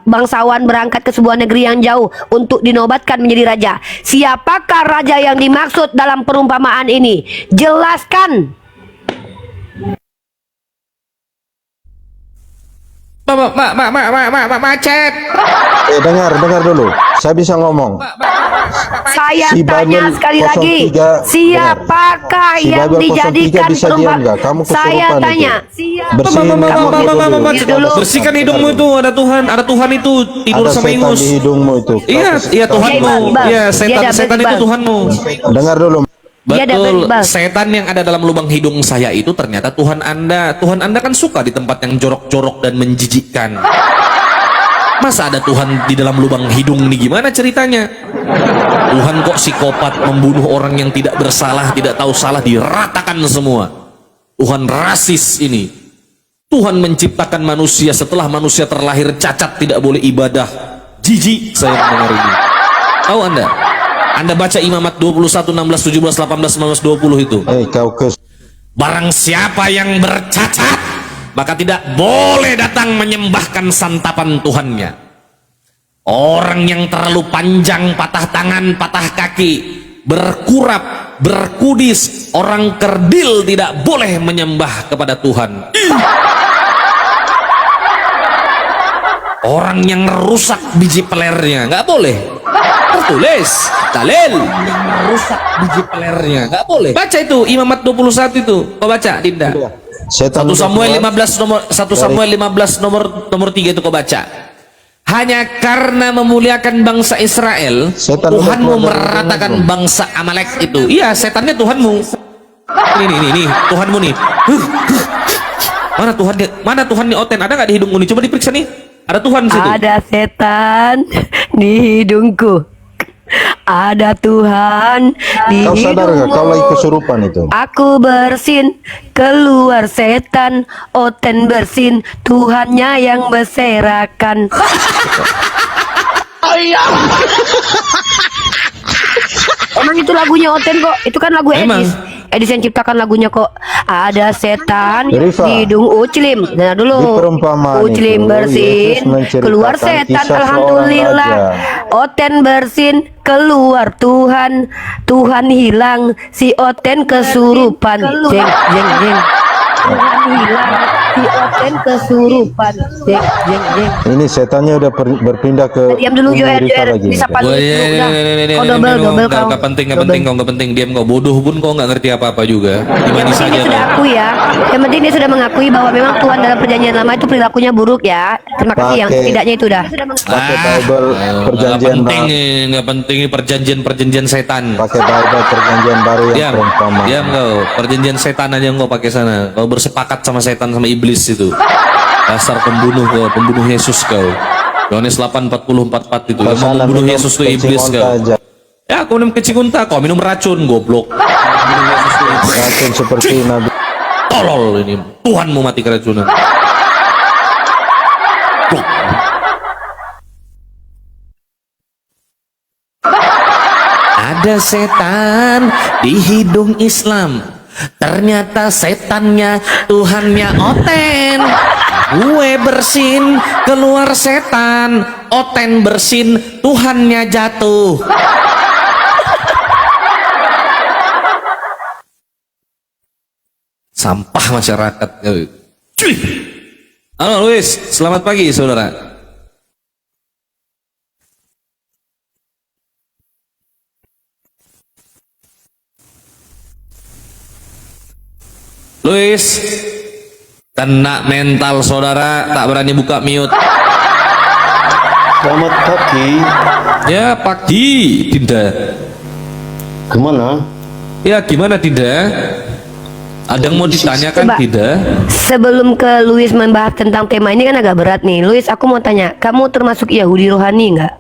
bangsawan berangkat ke sebuah negeri yang jauh untuk dinobatkan menjadi raja. Siapakah raja yang dimaksud dalam perumpamaan ini? Jelaskan. Macet. Dengar dulu. Saya bisa ngomong. Saya Si tanya Bible sekali lagi, 03, siapakah Si yang Bible 03 dijadikan bisa diam nggak? Kamu Saya kesurupan tanya, itu. Bersihin hidungmu dulu. Bersihkan hidungmu itu, ada Tuhan itu tidur Ada sama setan ingus. di hidungmu itu. Iya Tuhanmu. Iqbal. Iya, Dia ada setan itu Iqbal. Tuhanmu. Dengar dulu. Dia ada Betul, Iqbal. setan yang ada dalam lubang hidung saya itu ternyata Tuhan Anda. Tuhan Anda kan suka di tempat yang jorok-jorok dan menjijikkan. Masa ada Tuhan di dalam lubang hidung nih, gimana ceritanya? Tuhan kok psikopat, membunuh orang yang tidak bersalah, tidak tahu salah, diratakan semua. Tuhan rasis ini. Tuhan menciptakan manusia setelah manusia terlahir cacat, tidak boleh ibadah. Jijik saya mendengar ini. Tahu Anda? Anda baca Imamat 21, 16, 17, 18, 19, 20 itu. Kau Barang siapa yang bercacat, maka tidak boleh datang menyembahkan santapan Tuhannya. Orang yang terlalu panjang, patah tangan, patah kaki, berkurap, berkudis, orang kerdil tidak boleh menyembah kepada Tuhan. Orang yang rusak biji pelernya nggak boleh. Tertulis dalil rusak biji pelernya nggak boleh. Baca itu Imamat 21 itu. Kau baca Dinda. 1 Samuel 15 nomor 3 itu kau baca. Hanya karena memuliakan bangsa Israel, Setan Tuhanmu udah keluar dari meratakan hidungmu. bangsa Amalek itu. Iya, setannya Tuhanmu. Ini Tuhanmu nih. Mana Tuhan nih Oten? Ada nggak di hidungmu nih? Coba diperiksa nih. Ada Tuhan di situ. Ada setan di hidungku. Ada Tuhan di Kau sadar nggak? hidungmu. Kau lagi kesurupan itu. Aku bersin, keluar setan. Oten bersin, Tuhannya yang berserakan. Emang itu lagunya Oten kok? Itu kan lagu Emang. Edis yang ciptakan lagunya kok. Ada setan Rifa, di hidung Uclim. Nah di dulu perumpamaan Uclim itu, bersin, Yesus menceritakan keluar setan. kisah seorang Alhamdulillah. raja. Oten bersin, keluar Tuhan. Tuhan hilang, si Oten kesurupan. Jeng jeng jeng. Tuhan hilang, si Oten kesurupan. Jeng jeng jeng. Ini setannya udah berpindah ke Diam dulu Joer, Rifa Joer. lagi. Bisa paling kau double kau. Nggak penting kau nggak penting, diam kau, bodoh pun kau nggak ngerti apa-apa juga. Gimana Yang saja penting dia sudah kau. akui ya. Yang penting dia sudah mengakui bahwa memang Tuhan dalam perjanjian lama itu perilakunya buruk ya. Terima kasih yang Pakai- setidaknya itu dah. Pakai Bible perjanjian Nggak penting ini perjanjian setan. pakai Bible perjanjian baru yang Diam, perumpamaan. diam kau. Perjanjian setan aja kau pakai sana. Kau bersepakat sama setan, sama iblis itu. Dasar pembunuh kau, pembunuh Yesus kau. Yohanes 8:40-44 itu. Yang mau Sana membunuh minum Yesus itu kencing iblis onta kau. aja. Ya, kau minum kecing unta, kau minum racun, goblok. Minum Yesus itu iblis. Racun seperti Nabi. Tolol ini. Tuhanmu mati keracunan. Blok. Ada setan di hidung Islam. Ternyata setannya Tuhannya Oten. Gue bersin, keluar setan. Oten bersin, Tuhannya jatuh. Sampah masyarakat. Cuy. Halo Luis, selamat pagi saudara. Luis, kena mental saudara, tak berani buka mute. Selamat pagi. Ya pagi, Dinda. Gimana? Ya gimana Dinda? Ada yang mau ditanyakan Coba. Dinda? Sebelum ke Luis membahas tentang tema ini kan agak berat nih. Luis, aku mau tanya, kamu termasuk Yahudi rohani nggak?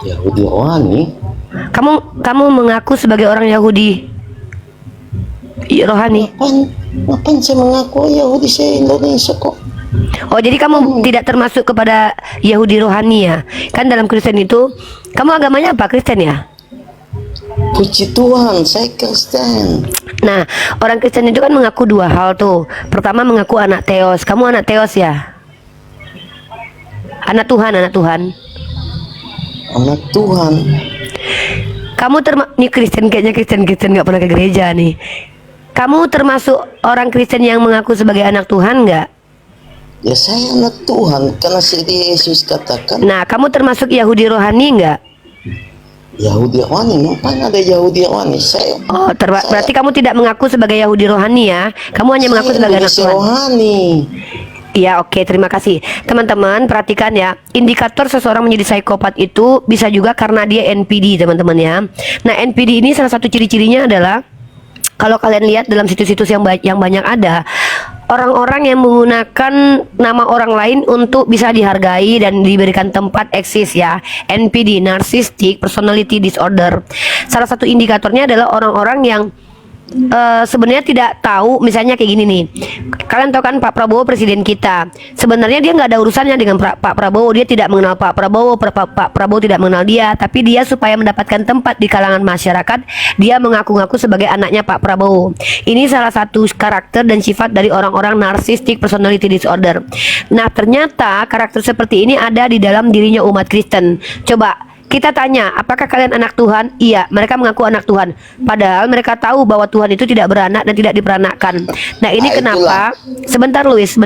Yahudi rohani. Kamu mengaku sebagai orang Yahudi rohani? Ngapain saya mengaku Yahudi, saya Indonesia kok. Oh, jadi kamu tidak termasuk kepada Yahudi rohani ya? Kan dalam Kristen itu, kamu agamanya apa? Kristen ya? Puji Tuhan, saya Kristen. Nah, orang Kristen itu kan mengaku dua hal tuh. Pertama mengaku anak Theos. Kamu anak Theos ya? Anak Tuhan, anak Tuhan. Anak Tuhan. Kamu nih Kristen, kayaknya Kristen nggak pernah ke gereja nih. Kamu termasuk orang Kristen yang mengaku sebagai anak Tuhan nggak? Ya saya anak Tuhan karena Yesus katakan Nah, kamu termasuk Yahudi rohani nggak? Yahudi Awani. Ngapain ada Yahudi Awani? Oh, berarti kamu tidak mengaku sebagai Yahudi rohani ya? Kamu hanya mengaku sebagai anak Indonesia Tuhan. rohani. Iya, oke, terima kasih. Teman-teman, perhatikan ya. Indikator seseorang menjadi psikopat itu bisa juga karena dia NPD, teman-teman ya. Nah, NPD ini salah satu ciri-cirinya adalah kalau kalian lihat dalam situs-situs yang banyak ada orang-orang yang menggunakan nama orang lain untuk bisa dihargai dan diberikan tempat eksis ya. NPD, Narcissistic Personality Disorder. Salah satu indikatornya adalah orang-orang yang sebenarnya tidak tahu, misalnya kayak gini nih. Kalian tahu kan Pak Prabowo presiden kita. Sebenarnya dia nggak ada urusannya dengan Pak Prabowo. Dia tidak mengenal Pak Prabowo. Pak Prabowo tidak mengenal dia. Tapi dia supaya mendapatkan tempat di kalangan masyarakat, dia mengaku-ngaku sebagai anaknya Pak Prabowo. Ini salah satu karakter dan sifat dari orang-orang Narcissistic Personality Disorder. Nah, ternyata karakter seperti ini ada di dalam dirinya umat Kristen. Coba kita tanya, apakah kalian anak Tuhan? Iya, mereka mengaku anak Tuhan. Padahal mereka tahu bahwa Tuhan itu tidak beranak dan tidak diperanakkan. Nah, ini kenapa? Sebentar Luis.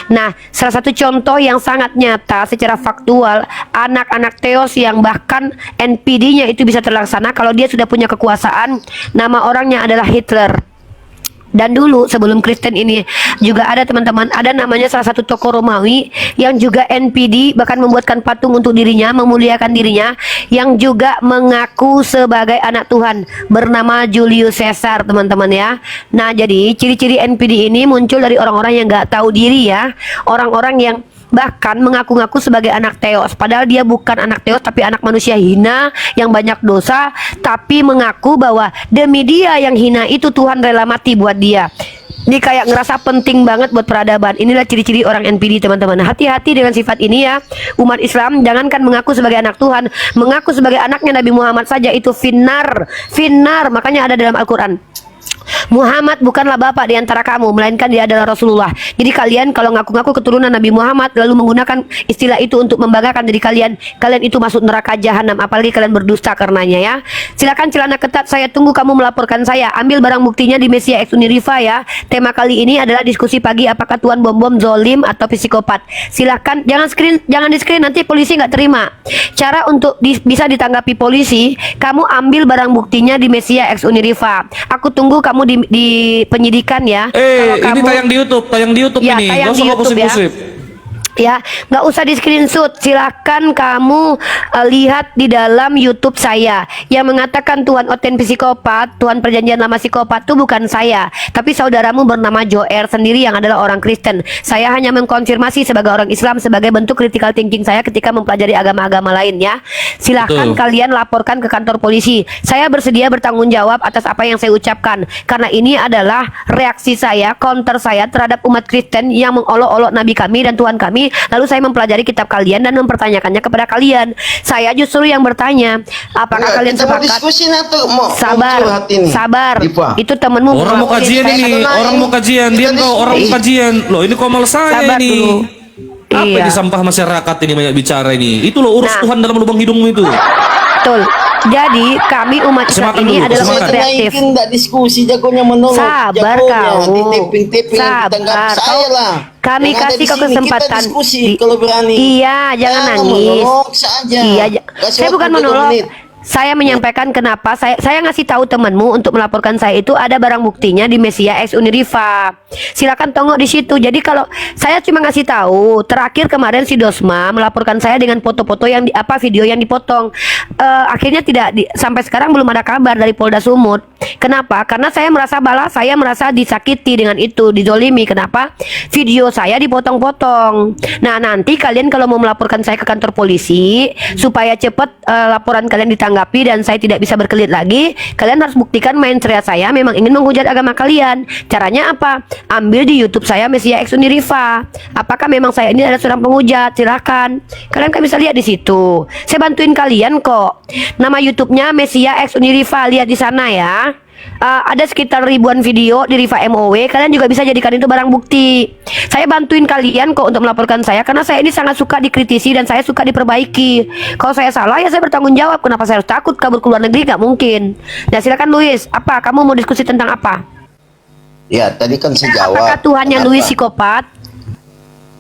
Nah, salah satu contoh yang sangat nyata secara faktual, anak-anak Theos yang bahkan NPD-nya itu bisa terlaksana kalau dia sudah punya kekuasaan. Nama orangnya adalah Hitler. Dan dulu sebelum Kristen ini juga ada teman-teman, ada namanya salah satu tokoh Romawi yang juga NPD, bahkan membuatkan patung untuk dirinya, memuliakan dirinya, yang juga mengaku sebagai anak Tuhan, bernama Julius Caesar, teman-teman ya. Nah, jadi ciri-ciri NPD ini muncul dari orang-orang yang nggak tahu diri ya, orang-orang yang bahkan mengaku-ngaku sebagai anak Theos, padahal dia bukan anak Theos tapi anak manusia hina yang banyak dosa, tapi mengaku bahwa demi dia yang hina itu Tuhan rela mati buat dia. Ini kayak ngerasa penting banget buat peradaban. Inilah ciri-ciri orang NPD, teman-teman. Hati-hati dengan sifat ini ya. Umat Islam jangankan mengaku sebagai anak Tuhan, mengaku sebagai anaknya Nabi Muhammad saja itu finnar. Makanya ada dalam Al-Quran, Muhammad bukanlah bapak di antara kamu, melainkan dia adalah Rasulullah. Jadi kalian kalau ngaku-ngaku keturunan Nabi Muhammad lalu menggunakan istilah itu untuk membanggakan diri kalian, kalian itu masuk neraka jahanam, apalagi kalian berdusta karenanya ya. Silakan celana ketat, saya tunggu kamu melaporkan saya. Ambil barang buktinya di Mesia Ex Uniriva ya. Tema kali ini adalah diskusi pagi, apakah Tuan Bom zolim atau psikopat. Silahkan, jangan di screen, nanti polisi nggak terima. Cara untuk bisa ditanggapi polisi, kamu ambil barang buktinya di Mesia Ex Uniriva. Aku tunggu kamu di penyidikan ya. Ini tayang di YouTube ya, ini. tayang Gak usah di YouTube ya. gosip-gosip. Ya, nggak usah di screenshot. Silahkan kamu lihat di dalam YouTube saya yang mengatakan Tuhan Oten psikopat, Tuhan Perjanjian Lama psikopat itu bukan saya, tapi saudaramu bernama Joer sendiri yang adalah orang Kristen. Saya hanya mengkonfirmasi sebagai orang Islam sebagai bentuk critical thinking saya ketika mempelajari agama-agama lain ya. Silahkan kalian laporkan ke kantor polisi. Saya bersedia bertanggung jawab atas apa yang saya ucapkan, karena ini adalah reaksi saya, counter saya terhadap umat Kristen yang mengolok-olok Nabi kami dan Tuhan kami. Lalu saya mempelajari kitab kalian dan mempertanyakannya kepada kalian. Saya justru yang bertanya, apakah kalian sepakat? Sabar. Itu temenmu. Orang mau kajian ini, orang mau kajian, diam kau, orang mau kajian. Loh, ini komal saya Sabar ini. dulu. Apa Iya. di sampah masyarakat ini banyak bicara ini? Itu loh, urus Nah. Tuhan dalam lubang hidungmu itu. Betul. Jadi kami umat Islam Semakan ini dulu, adalah semakan. umat reaktif. Enggak diskusi, jagonya menolong. Sabar kau. Di taping-taping Sabar. saya lah. Kami Yang ada kasih di kau sini, kesempatan. Kita diskusi kalau berani. Iya, jangan nangis. Monolog saja. Iya, Kasih saya waktu bukan 2 monolog. menit. Saya menyampaikan kenapa saya ngasih tahu temanmu untuk melaporkan saya itu ada barang buktinya di Mesia Ex Uniriva. Silakan tongok di situ. Jadi kalau saya cuma ngasih tahu, terakhir kemarin si Dosma melaporkan saya dengan foto-foto yang video yang dipotong. Akhirnya sampai sekarang belum ada kabar dari Polda Sumut. Kenapa? Karena saya merasa disakiti dengan itu, dizolimi. Kenapa? Video saya dipotong-potong. Nah, nanti kalian kalau mau melaporkan saya ke kantor polisi supaya cepat laporan kalian ditangani tanggapi dan saya tidak bisa berkelit lagi, kalian harus buktikan mindset saya memang ingin menghujat agama kalian. Caranya apa? Ambil di YouTube saya Mesia X Unirifa. Apakah memang saya ini adalah seorang penghujat? Silahkan. Kalian kan bisa lihat di situ. Saya bantuin kalian kok. Nama YouTube-nya Mesia X Unirifa. Lihat di sana ya. Ada sekitar ribuan video di Riva MOW. Kalian juga bisa jadikan itu barang bukti. Saya bantuin kalian kok untuk melaporkan saya, karena saya ini sangat suka dikritisi dan saya suka diperbaiki. Kalau saya salah ya saya bertanggung jawab. Kenapa saya harus takut kabur ke luar negeri? Gak mungkin. Nah silakan Luis, apa kamu mau diskusi tentang apa? Ya, tadi kan saya jawab. Apakah Tuhannya Kenapa? Luis psikopat?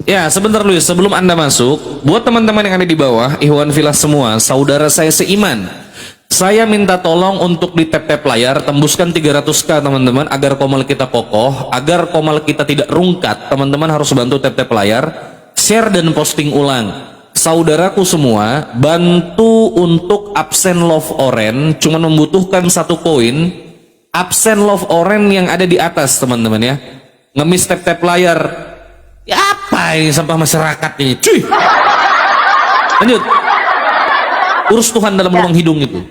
Ya, sebentar Luis, sebelum Anda masuk, buat teman-teman yang ada di bawah, Ikhwan Filah semua, saudara saya seiman, saya minta tolong untuk di tap-tap layar, tembuskan 300k teman-teman, agar komal kita kokoh, agar komal kita tidak rungkat. Teman-teman harus bantu tap-tap layar, share dan posting ulang. Saudaraku semua, bantu untuk absen love orange, cuma membutuhkan 1 koin, absen love orange yang ada di atas teman-teman ya. Ngemis tap-tap layar. Ya apa ini sampah masyarakat ini? Cuy. Lanjut. Urus Tuhan dalam lubang hidung itu.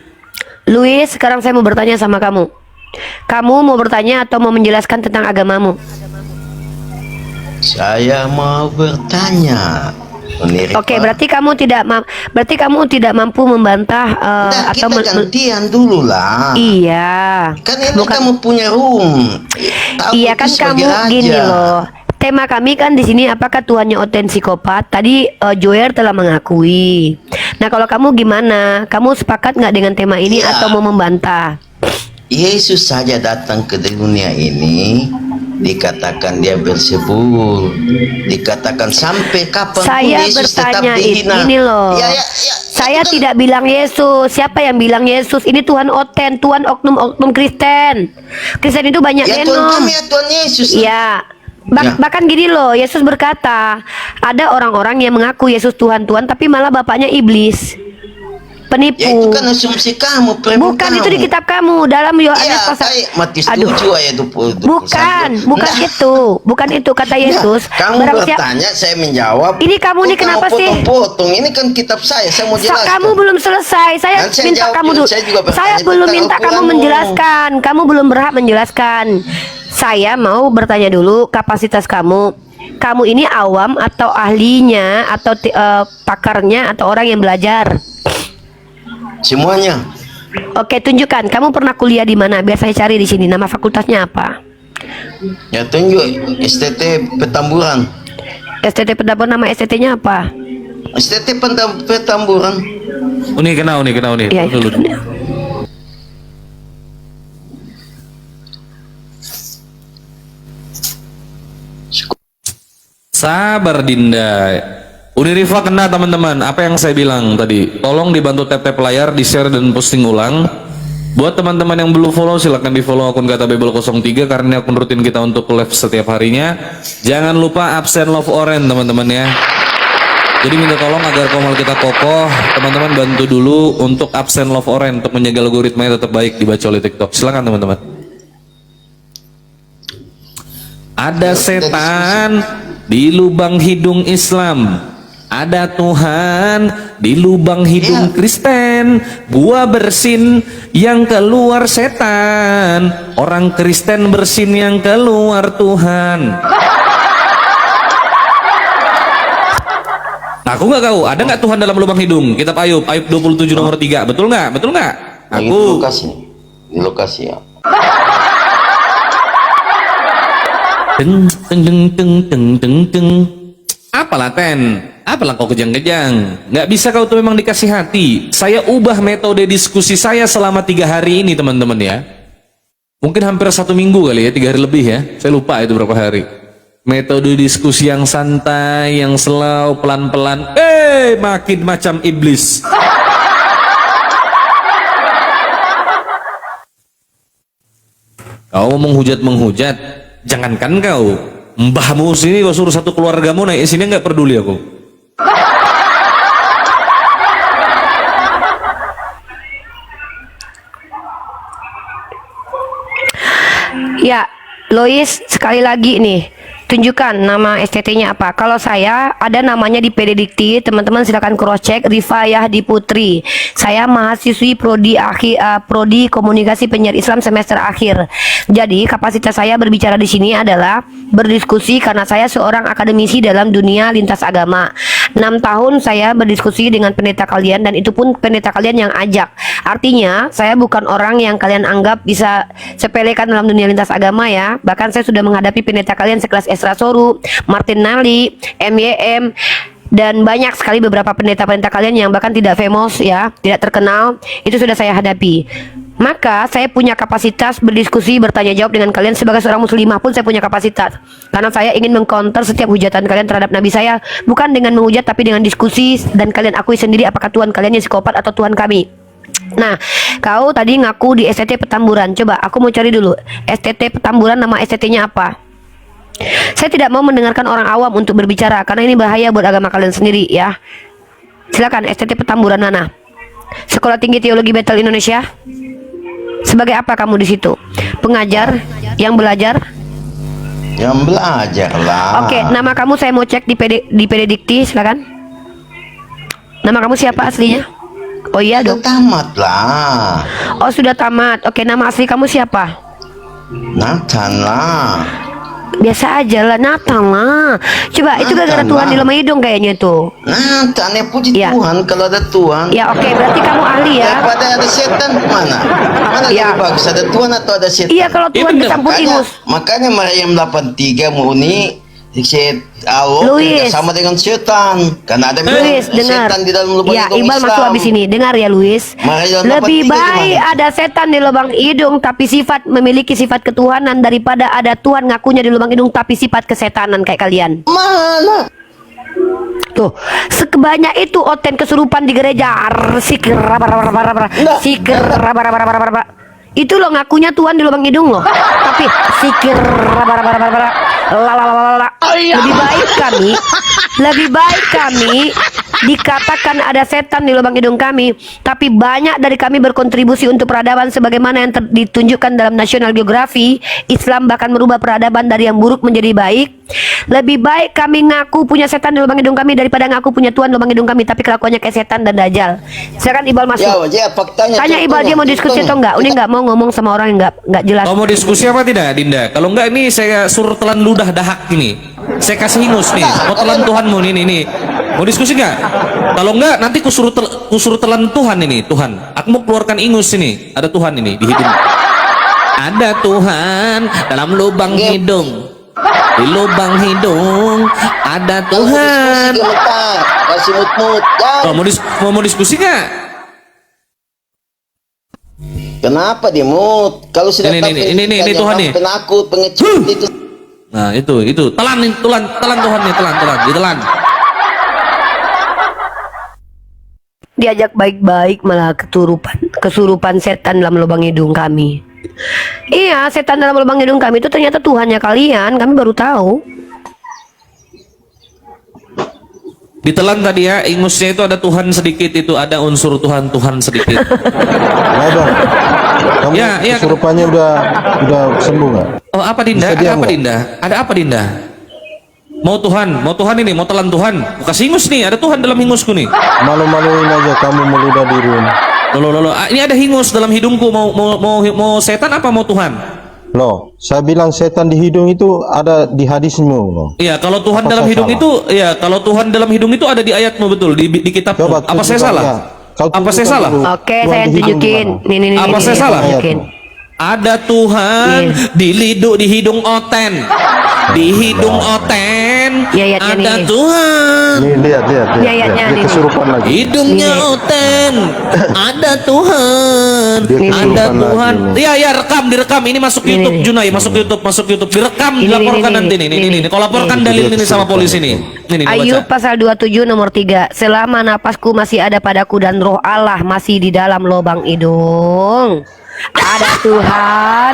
Luis, sekarang saya mau bertanya sama kamu. Kamu mau bertanya atau mau menjelaskan tentang agamamu? Saya mau bertanya. Unirifa. Oke, berarti kamu tidak mampu membantah Nah, atau kita gantian dulu lah. Iya. Kan ini kamu punya room. Tahu Iya itu kan sebagai kamu gini raja. loh. Tema kami kan di sini apakah Tuhannya Oten psikopat? Tadi Joer telah mengakui. Nah kalau kamu gimana? Kamu sepakat nggak dengan tema ini Ya. atau mau membantah? Yesus saja datang ke dunia ini, dikatakan dia bersebut, dikatakan sampai kapan Saya Yesus tetap bertanya dihina. ini loh. Ya, Saya itu kan- tidak bilang Yesus. Siapa yang bilang Yesus? Ini Tuhan Oten, Tuhan oknum-oknum Kristen. Kristen itu banyak Ya Tuhan denom. kami ya Tuhan Yesus. Ya. Ya. Bahkan gini loh, Yesus berkata, ada orang-orang yang mengaku Yesus Tuhan-Tuhan tapi malah bapaknya iblis. Penipu. Ya itu kan asumsi kamu, pribadi Bukan kamu. itu di kitab kamu dalam Yohanes Ya, pasal. kayak Matius Aduh. 7 ayat 20. Bukan Nah, itu kata Yesus. kamu Barang siapa- bertanya, saya menjawab. Ini kamu nih Kok kenapa sih? potong-potong? Ini kan kitab saya mau jelaskan. Kamu belum selesai. Saya Kan saya minta jawab kamu juga, dulu. saya juga bertanya Saya belum tentang minta kamu Al-Quranmu. menjelaskan. Kamu belum berhak menjelaskan. Saya mau bertanya dulu kapasitas kamu. Kamu ini awam atau ahlinya atau pakarnya atau orang yang belajar? Semuanya. Oke, tunjukkan. Kamu pernah kuliah di mana? Biar saya cari di sini. Nama fakultasnya apa? Ya tunjuk STT Petamburan. STT Petamburan, nama STT-nya apa? STT Petamburan. Uni kenal. Ya, Dulu. Sabar Dinda. Unirifa kena teman-teman. Apa yang saya bilang tadi? Tolong dibantu tap-tap layar, di-share dan posting ulang. Buat teman-teman yang belum follow, silahkan di follow akun Kata Bible 03 karena ini akun rutin kita untuk live setiap harinya. Jangan lupa absen love orange teman-teman ya. Jadi minta tolong agar komal kita kokoh, teman-teman bantu dulu untuk absen love orange untuk menjaga algoritmanya tetap baik dibaca oleh TikTok. Silakan teman-teman. Ada setan di lubang hidung Islam. Ada Tuhan di lubang hidung Kristen. Gua bersin yang keluar setan. Orang Kristen bersin yang keluar Tuhan. Aku nggak tahu, ada nggak Tuhan dalam lubang hidung? Kitab Ayub 27 nomor 3. Betul nggak? Betul nggak? Di Aku. lokasi ya. Deng deng deng deng deng deng deng. Apalah Ten? Apalah kau kejang-kejang? Nggak bisa kau tuh memang dikasih hati. Saya ubah metode diskusi saya selama 3 hari ini teman-teman ya. Mungkin hampir 1 minggu kali ya, 3 hari lebih ya. Saya lupa itu berapa hari. Metode diskusi yang santai, yang slow, pelan-pelan. Makin macam iblis. Kau menghujat, jangankan kau, mbahmu sini kau suruh satu keluargamu naik sini nggak peduli aku. Ya, Lois, sekali lagi nih. Tunjukkan nama STT-nya apa. Kalau saya ada namanya di PD Dikti, teman-teman silakan cross check. Rifayah di Putri. Saya mahasiswi prodi Komunikasi Penyiar Islam semester akhir. Jadi kapasitas saya berbicara di sini adalah berdiskusi karena saya seorang akademisi dalam dunia lintas agama. 6 tahun saya berdiskusi dengan pendeta kalian dan itu pun pendeta kalian yang ajak. Artinya saya bukan orang yang kalian anggap bisa sepelekan dalam dunia lintas agama ya. Bahkan saya sudah menghadapi pendeta kalian sekelas Esra Soru, Martin Nali, MYM, dan banyak sekali beberapa pendeta-pendeta kalian yang bahkan tidak famous ya, tidak terkenal, itu sudah saya hadapi. Maka saya punya kapasitas berdiskusi, bertanya jawab dengan kalian. Sebagai seorang muslimah pun saya punya kapasitas, karena saya ingin mengcounter setiap hujatan kalian terhadap Nabi saya, bukan dengan menghujat tapi dengan diskusi, dan kalian akui sendiri apakah Tuhan kalian yang psikopat atau Tuhan kami. Nah, kau tadi ngaku di STT Petamburan. Coba aku mau cari dulu STT Petamburan, nama STT-nya apa. Saya tidak mau mendengarkan orang awam untuk berbicara karena ini bahaya buat agama kalian sendiri ya. Silakan STT Petamburan mana? Sekolah Tinggi Teologi Betel Indonesia. Sebagai apa kamu di situ? Pengajar yang belajar? Yang belajar lah. Oke, nama kamu saya mau cek di PD Dikti, silakan. Nama kamu siapa aslinya? Oh iya Sudah dong. tamat lah. Oh sudah tamat. Oke, nama asli kamu siapa? Nathan lah. Biasa aja lah, Nathan lah. Coba itu gara-gara Nathan Tuhan lah. di lemah hidung kayaknya tuh. Nathan ya, puji Ya. Tuhan kalau ada Tuhan. Ya oke, berarti kamu ahli ya. Daripada ada setan mana? Mana Ya. lebih bagus, ada Tuhan atau ada setan? Iya, kalau Tuhan bener. kecampur ingus. Makanya Maryam 83 murni Allah Luis. tidak sama dengan setan. Karena ada Luis, dengar. setan di dalam lubang Ya, hidung Iqbal masuk Islam. habis ini. Dengar ya, Luis. Maryam Lebih 83 baik gimana? ada setan di lubang hidung tapi sifat memiliki sifat ketuhanan daripada ada Tuhan ngakunya di lubang hidung tapi sifat kesetanan kayak kalian. Mana? Tuh, sebanyak itu oten kesurupan di gereja. Sikir itu loh ngakunya Tuhan di lubang hidung loh. Tapi sikir lebih baik kami dikatakan ada setan di lubang hidung kami, tapi banyak dari kami berkontribusi untuk peradaban sebagaimana yang ditunjukkan dalam National Geography. Islam bahkan merubah peradaban dari yang buruk menjadi baik. Lebih baik kami ngaku punya setan di lubang hidung kami daripada ngaku punya Tuhan di lubang hidung kami tapi kelakuannya kayak setan dan dajal. Sekarang Iqbal masuk. Ya, faktanya. Tanya Iqbal dia mau diskusi atau enggak? Ini enggak mau ngomong sama orang yang enggak jelas. Kau mau diskusi apa tidak, Dinda? Kalau enggak ini saya suruh telan ludah dahak ini. Saya kasih hingus nih. Mau telan Tuhanmu nih. Mau diskusi enggak? Kalau enggak nanti kusuruh telan Tuhan ini, Tuhan. Aku mau keluarkan ingus ini. Ada Tuhan ini di hidung. Ada Tuhan dalam lubang hidung. Di lubang hidung ada Tuhan. Kasih mut-mut. Ya. Oh, mau diskusi enggak? Kenapa dia mut? Kalau sudah Ini Tuhan nih. penakut, pengecut itu. Nah, itu. Telan Tuhan nih, ditelan. Diajak baik-baik malah kesurupan setan dalam lubang hidung kami. Iya, setan dalam lubang hidung kami itu ternyata Tuhannya kalian. Kami baru tahu. Ditelan tadi ya, ingusnya itu ada Tuhan sedikit, itu ada unsur Tuhan sedikit. Ya dong. Kamu Ya, kesurupannya udah sembuh nggak? Oh, apa Dinda? Bisa Ada diam apa nggak? Dinda? Ada apa Dinda? Mau Tuhan ini, mau telan Tuhan. Kasih ingus nih, ada Tuhan dalam hingusku nih. Malu-maluin aja kamu meludah di rumah. Loh. Ini ada hingus dalam hidungku. Mau setan apa mau Tuhan? Loh, saya bilang setan di hidung itu ada di hadismu loh. Iya, kalau Tuhan Apa dalam saya hidung salah? itu, ya kalau Tuhan dalam hidung itu ada di ayatmu betul, di kitabmu. Coba Apa saya tunjukkan, salah? ya. Kau Apa saya tunjukkan salah? dulu Oke, Tuhan saya di hidung tunjukin. gimana. Nih, Apa saya salah? tunjukin. Ada Tuhan di hidung Oten. Di hidung Oten Ya, ya, ya, ada nih. Tuhan. Nih, lihat. Ya, ya, Dia nih. kesurupan lagi. Hidungnya Ini. Oten ada Tuhan. Dia Ada kesurupan Tuhan. lagi nih. Ya, direkam ini masuk Ini, YouTube nih. Junai, masuk YouTube, direkam, Ini, dilaporkan ini, nanti nih. Ini. Kau laporkan Ini. dalil Dia ini sama kesurupan polisi itu. nih. Ini Ayub baca. pasal 27 nomor 3. Selama napasku masih ada padaku dan roh Allah masih di dalam lubang hidung, ada Tuhan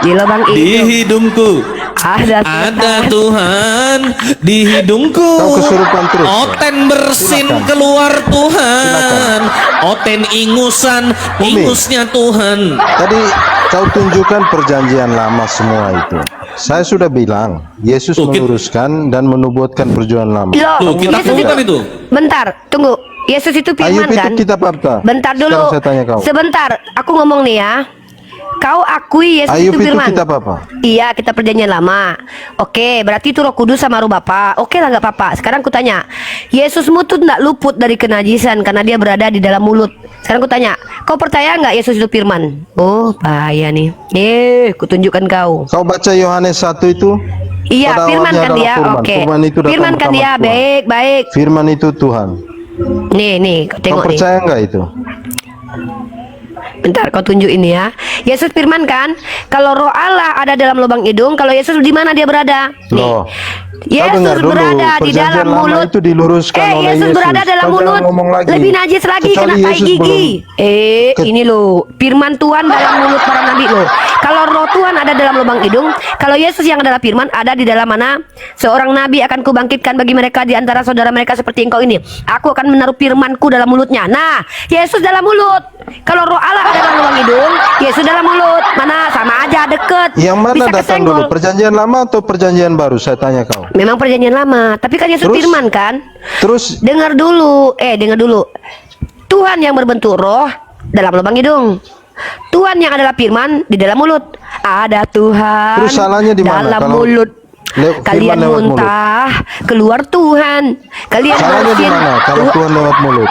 di lubang Di hidung. hidungku Ada ada Tuhan. Tuhan di hidungku. Kau kesurupan terus. Oten bersin Silakan. keluar Tuhan. Oten ingusan, Umi. ingusnya Tuhan. Tadi kau tunjukkan perjanjian lama semua itu. Saya sudah bilang, Yesus Tuh, meluruskan dan menubuatkan perjanjian lama. Tuh, kita Yesus temukan itu. Bentar, tunggu. Yesus itu Ayub firman itu kan? kitab apa? Bentar dulu. Sekarang saya tanya kau. Sebentar, aku ngomong nih ya. Kau akui Yesus Ayub itu itu firman. kitab apa? Iya, kita perjanjian lama. Oke, berarti itu Roh Kudus sama Roh Bapa. Oke lah, nggak apa-apa. Sekarang aku tanya, Yesusmu tuh tidak luput dari kenajisan karena dia berada di dalam mulut. Sekarang aku tanya, kau percaya nggak Yesus itu firman? Oh, bahaya nih. Kutunjukkan kau. Kau baca Yohanes 1 itu? Iya, Pada firman awalnya kan adalah dia. firman. Oke. Firman itu datang Firman kan bersama dia. Tuhan. Baik, baik. Firman itu Tuhan. Nih, kau Kau tengok nih. percaya nggak itu? Bentar, kau tunjuk ini ya. Yesus firman kan, kalau Roh Allah ada dalam lubang hidung, kalau Yesus di mana dia berada? Nih. Loh, Yesus dengar dulu, berada di perjanjian dalam lama mulut. itu diluruskan oleh Yesus Yesus. berada dalam Kau jangan mulut. ngomong lagi. Lebih najis lagi, Kecuali kena tai Yesus gigi. Ini loh, firman Tuhan dalam mulut para nabi loh. Kalau Roh Tuhan ada dalam lubang hidung, kalau Yesus yang adalah firman ada di dalam mana? Seorang nabi akan kubangkitkan bagi mereka di antara saudara mereka seperti engkau ini. Aku akan menaruh firmanku dalam mulutnya. Nah, Yesus dalam mulut. Kalau Roh Allah ada dalam lubang hidung, Yesus dalam mulut. Mana sama aja, deket. Yang mana Bisa datang kesenggol. dulu? Perjanjian lama atau perjanjian baru? Saya tanya kau. Memang perjanjian lama, tapi kan Yesus Terus? firman kan? Terus Dengar dulu, dengar dulu. Tuhan yang berbentuk roh dalam lubang hidung. Tuhan yang adalah firman di dalam mulut. Ada Tuhan Terus salahnya di mana? dalam Kalau mulut. firman Kalian lewat mulut. muntah, keluar Tuhan. Kalian salahnya di bersin. mana? Kalau Tuhan lewat mulut.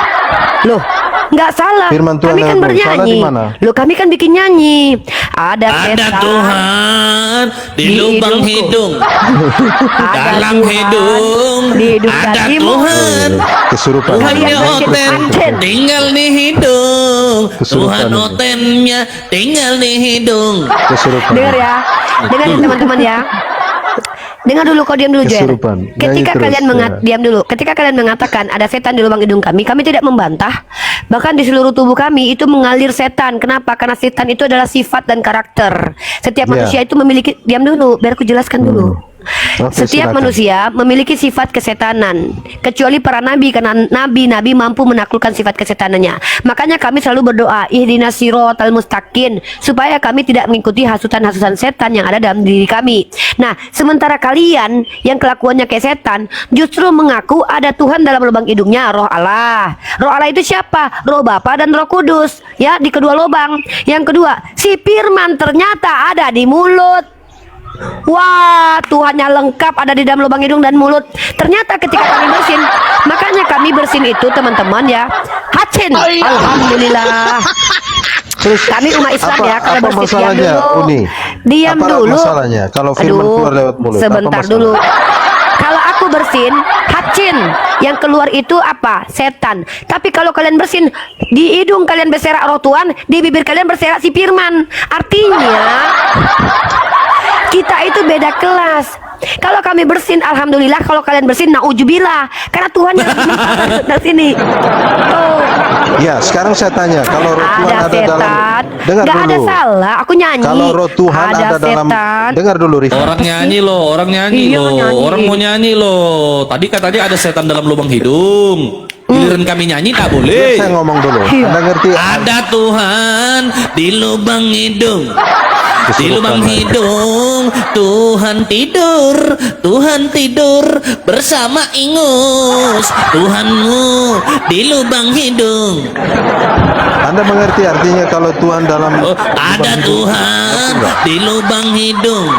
Loh, nggak salah. Firman Tuhan Kami kan lewat mulut. Salah bernyanyi. di mana? Loh, kami kan bikin nyanyi. Ada setan Tuhan di di lubang hidungku. hidung, Ada dalam Tuhan hidung di hidung ada kakimu. Tuhan. Kesurupan. Tuhan Kalian bersin Oten anten. tinggal di hidung. Kesurupan Tuhan itu. Otennya tinggal di hidung. Kesurupan. Dengar ya, dengarin teman-teman ya. Dengar dulu, kau diam dulu Joel. Kesurupan. Ketika Nyanyi terus, kalian ya. diam dulu. Ketika kalian mengatakan ada setan di lubang hidung kami tidak membantah. Bahkan di seluruh tubuh kami itu mengalir setan. Kenapa? Karena setan itu adalah sifat dan karakter. Setiap Ya. manusia itu memiliki, diam dulu, biar aku jelaskan dulu. Oke, Setiap silakan. manusia memiliki sifat kesetanan, kecuali para nabi, karena nabi-nabi mampu menaklukkan sifat kesetanannya. Makanya kami selalu berdoa, ihdinas siratal mustaqim, supaya kami tidak mengikuti hasutan-hasutan setan yang ada dalam diri kami. Nah, sementara kalian yang kelakuannya kayak setan, justru mengaku ada Tuhan dalam lubang hidungnya, Roh Allah. Roh Allah itu siapa? Roh Bapa dan Roh Kudus. Ya, di kedua lubang. Yang kedua, si Firman ternyata ada di mulut. Wah, Tuhannya lengkap ada di dalam lubang hidung dan mulut. Ternyata ketika kami bersin, makanya kami bersin itu teman-teman ya, hacin. Alhamdulillah. Terus Kami umat Islam ya, kalau apa bersin diam masalahnya, dulu. Uni? Diam Apa dulu. masalahnya kalau firman Aduh, keluar lewat mulut? Apa Sebentar masalah? dulu. Kalau aku bersin, hacin. Yang keluar itu apa? Setan. Tapi kalau kalian bersin, di hidung kalian berserak roh Tuhan, di bibir kalian berserak si Firman. Artinya kita itu beda kelas. Kalau kami bersin, alhamdulillah. Kalau kalian bersin, naujubillah. Karena Tuhan yang dari sini. Oh, Ya, sekarang saya tanya, kalau roh Tuhan ada dalam, setan. dengar Gak ada dulu. salah. Aku nyanyi. Kalau roh Tuhan ada dalam, setan. dengar dulu, Rif. Orang nyanyi loh, orang nyanyi Iya, loh, nyanyi. orang mau nyanyi loh. Tadi katanya ada setan dalam lubang hidung. Giliran kami nyanyi tak boleh. Saya ngomong dulu. Iya. Anda ngerti? Ada Tuhan di lubang hidung. Di lubang hidung Tuhan tidur bersama ingus Tuhanmu di lubang hidung. Anda mengerti artinya kalau Tuhan dalam Oh, ada Tuhan di lubang hidung.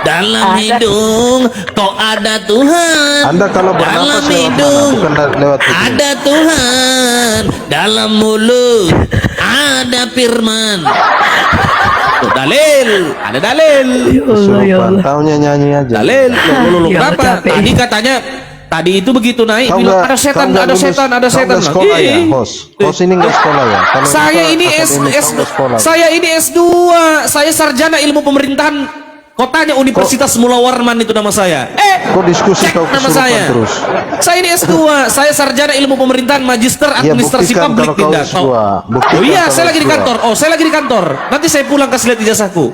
Dalam Ada. hidung kok ada Tuhan. Anda kalau dalam bernapas lewat mana? hidung Bukan lewat hidung. ada Tuhan. Dalam mulut ada firman. Tuh, dalil, ada dalil. Kesurupan. Taunya nyanyi aja. Dalil, loh, Ya, kenapa? capek. Tadi katanya, tadi itu begitu naik, Kau bilang nggak- ada setan, kau nggak ada lulus- setan, ada kau setan. nggak sekolah ya, Ih. host ini nggak sekolah ya. Kalau Saya kita ini akademik, kau nggak sekolah. saya ini S2, saya sarjana ilmu pemerintahan. Kotanya Universitas Mula Warman itu nama saya. Kok diskusi cek kau nama kesurupan saya. terus? Saya ini S2, saya sarjana ilmu pemerintahan, magister Ya, administrasi buktikan publik kalau kau tidak. S2. Buktikan Oh iya, kalau saya lagi di S2. kantor. Oh, saya lagi di kantor. Nanti saya pulang kasih lihat ijazahku.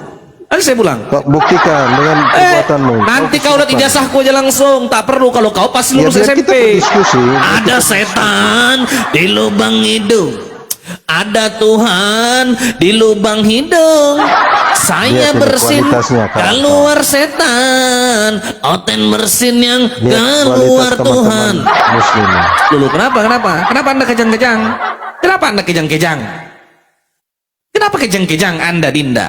Nanti saya pulang. Kau buktikan dengan perbuatanmu. Nanti kau lihat kesurupan. ijazahku aja langsung. Tak perlu kalau kau pasti Ya, lulus biar kita SMP. berdiskusi. Ada setan di lubang hidung. Ada Tuhan di lubang hidung. Saya Lihat ini bersin kualitasnya, kawan. keluar setan, Oten bersin yang Lihat keluar kualitas Tuhan. teman-teman muslim. Dulu kenapa anda kejang-kejang? Kenapa anda kejang-kejang? Kenapa kejang-kejang anda, Dinda?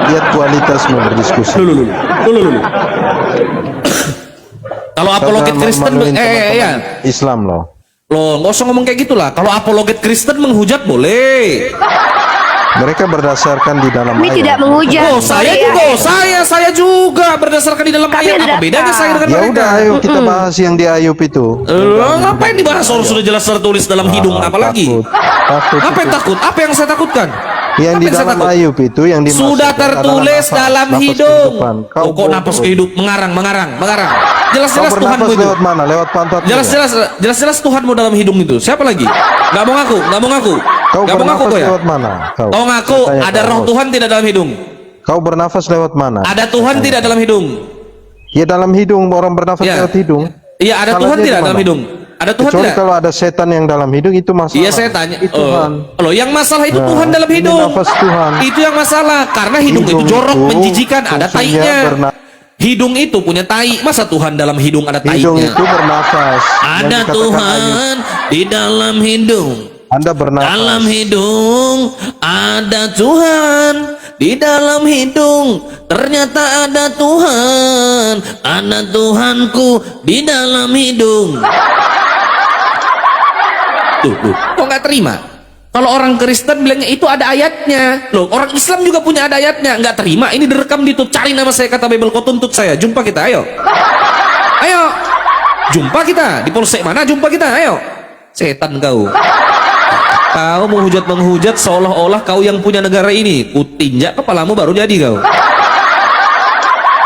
Lihat kualitasmu berdiskusi. Dulu. Kalau apologet Karena Kristen, malu-maluin teman-teman ya. Islam loh. Loh, nggak usah ngomong kayak gitulah. Kalau apologet Kristen menghujat boleh. Mereka berdasarkan di dalam Kami ayat. tidak menghujat. Oh, saya Sorry juga, ya. saya juga berdasarkan di dalam Kami ayat. ada Apa bedanya data. saya dengan Ya mereka? udah, ayo kita bahas yang di Ayub itu. Ngapain dibahas orang sudah jelas tertulis dalam hidung, apalagi? Takut Apa yang itu. takut? Apa yang saya takutkan? Yang Apa di yang saya dalam takut? Ayub itu yang dimaksudkan Sudah tertulis adalah dalam nafas hidung. kehidupan. Oh, kok napas bodoh. ke hidup? Mengarang. Kau Jelas-jelas Tuhanmu bernafas itu. lewat mana? Lewat pantat. Jelas-jelas Tuhanmu dalam hidung itu. Siapa lagi? Nggak mau ngaku. Kau Nggak mau ngaku bernafas kau ya? lewat mana? Kau ngaku Saya tanya ada kau, roh bos. Tuhan tidak dalam hidung. Kau bernafas lewat mana? Ada Tuhan tidak dalam hidung. Ya dalam hidung, orang bernafas Ya. lewat hidung. Iya, ada Salahnya Tuhan di tidak mana? dalam hidung. Ada Tuhan Kecuali tidak? kalau ada setan yang dalam hidung itu masalah. Iya, saya tanya. Itu Tuhan. Loh, yang masalah itu Nah, Tuhan dalam ini hidung. nafas Tuhan. Itu yang masalah karena hidung itu Hidung jorok, itu menjijikan, ada fungsinya tainya. Hidung hidung itu punya tai. Masa Tuhan dalam hidung ada Hidung tainya? itu bernafas. Yang Ada dikatakan Ayub. Tuhan di dalam hidung. Anda bernafas. Dalam hidung ada Tuhan, di dalam hidung ternyata ada Tuhan, ada Tuhanku di dalam hidung. Tuh, kok nggak terima? Kalau orang Kristen bilangnya itu ada ayatnya. Loh, orang Islam juga punya ada ayatnya. Nggak terima, ini direkam di YouTube. Cari nama saya, kata Bible, kau tuntut saya. Jumpa kita, ayo. Ayo. Jumpa kita. Di polsek mana jumpa kita, ayo. Setan kau. Kau menghujat seolah-olah kau yang punya negara ini. Kutinjak kepalamu baru jadi kau.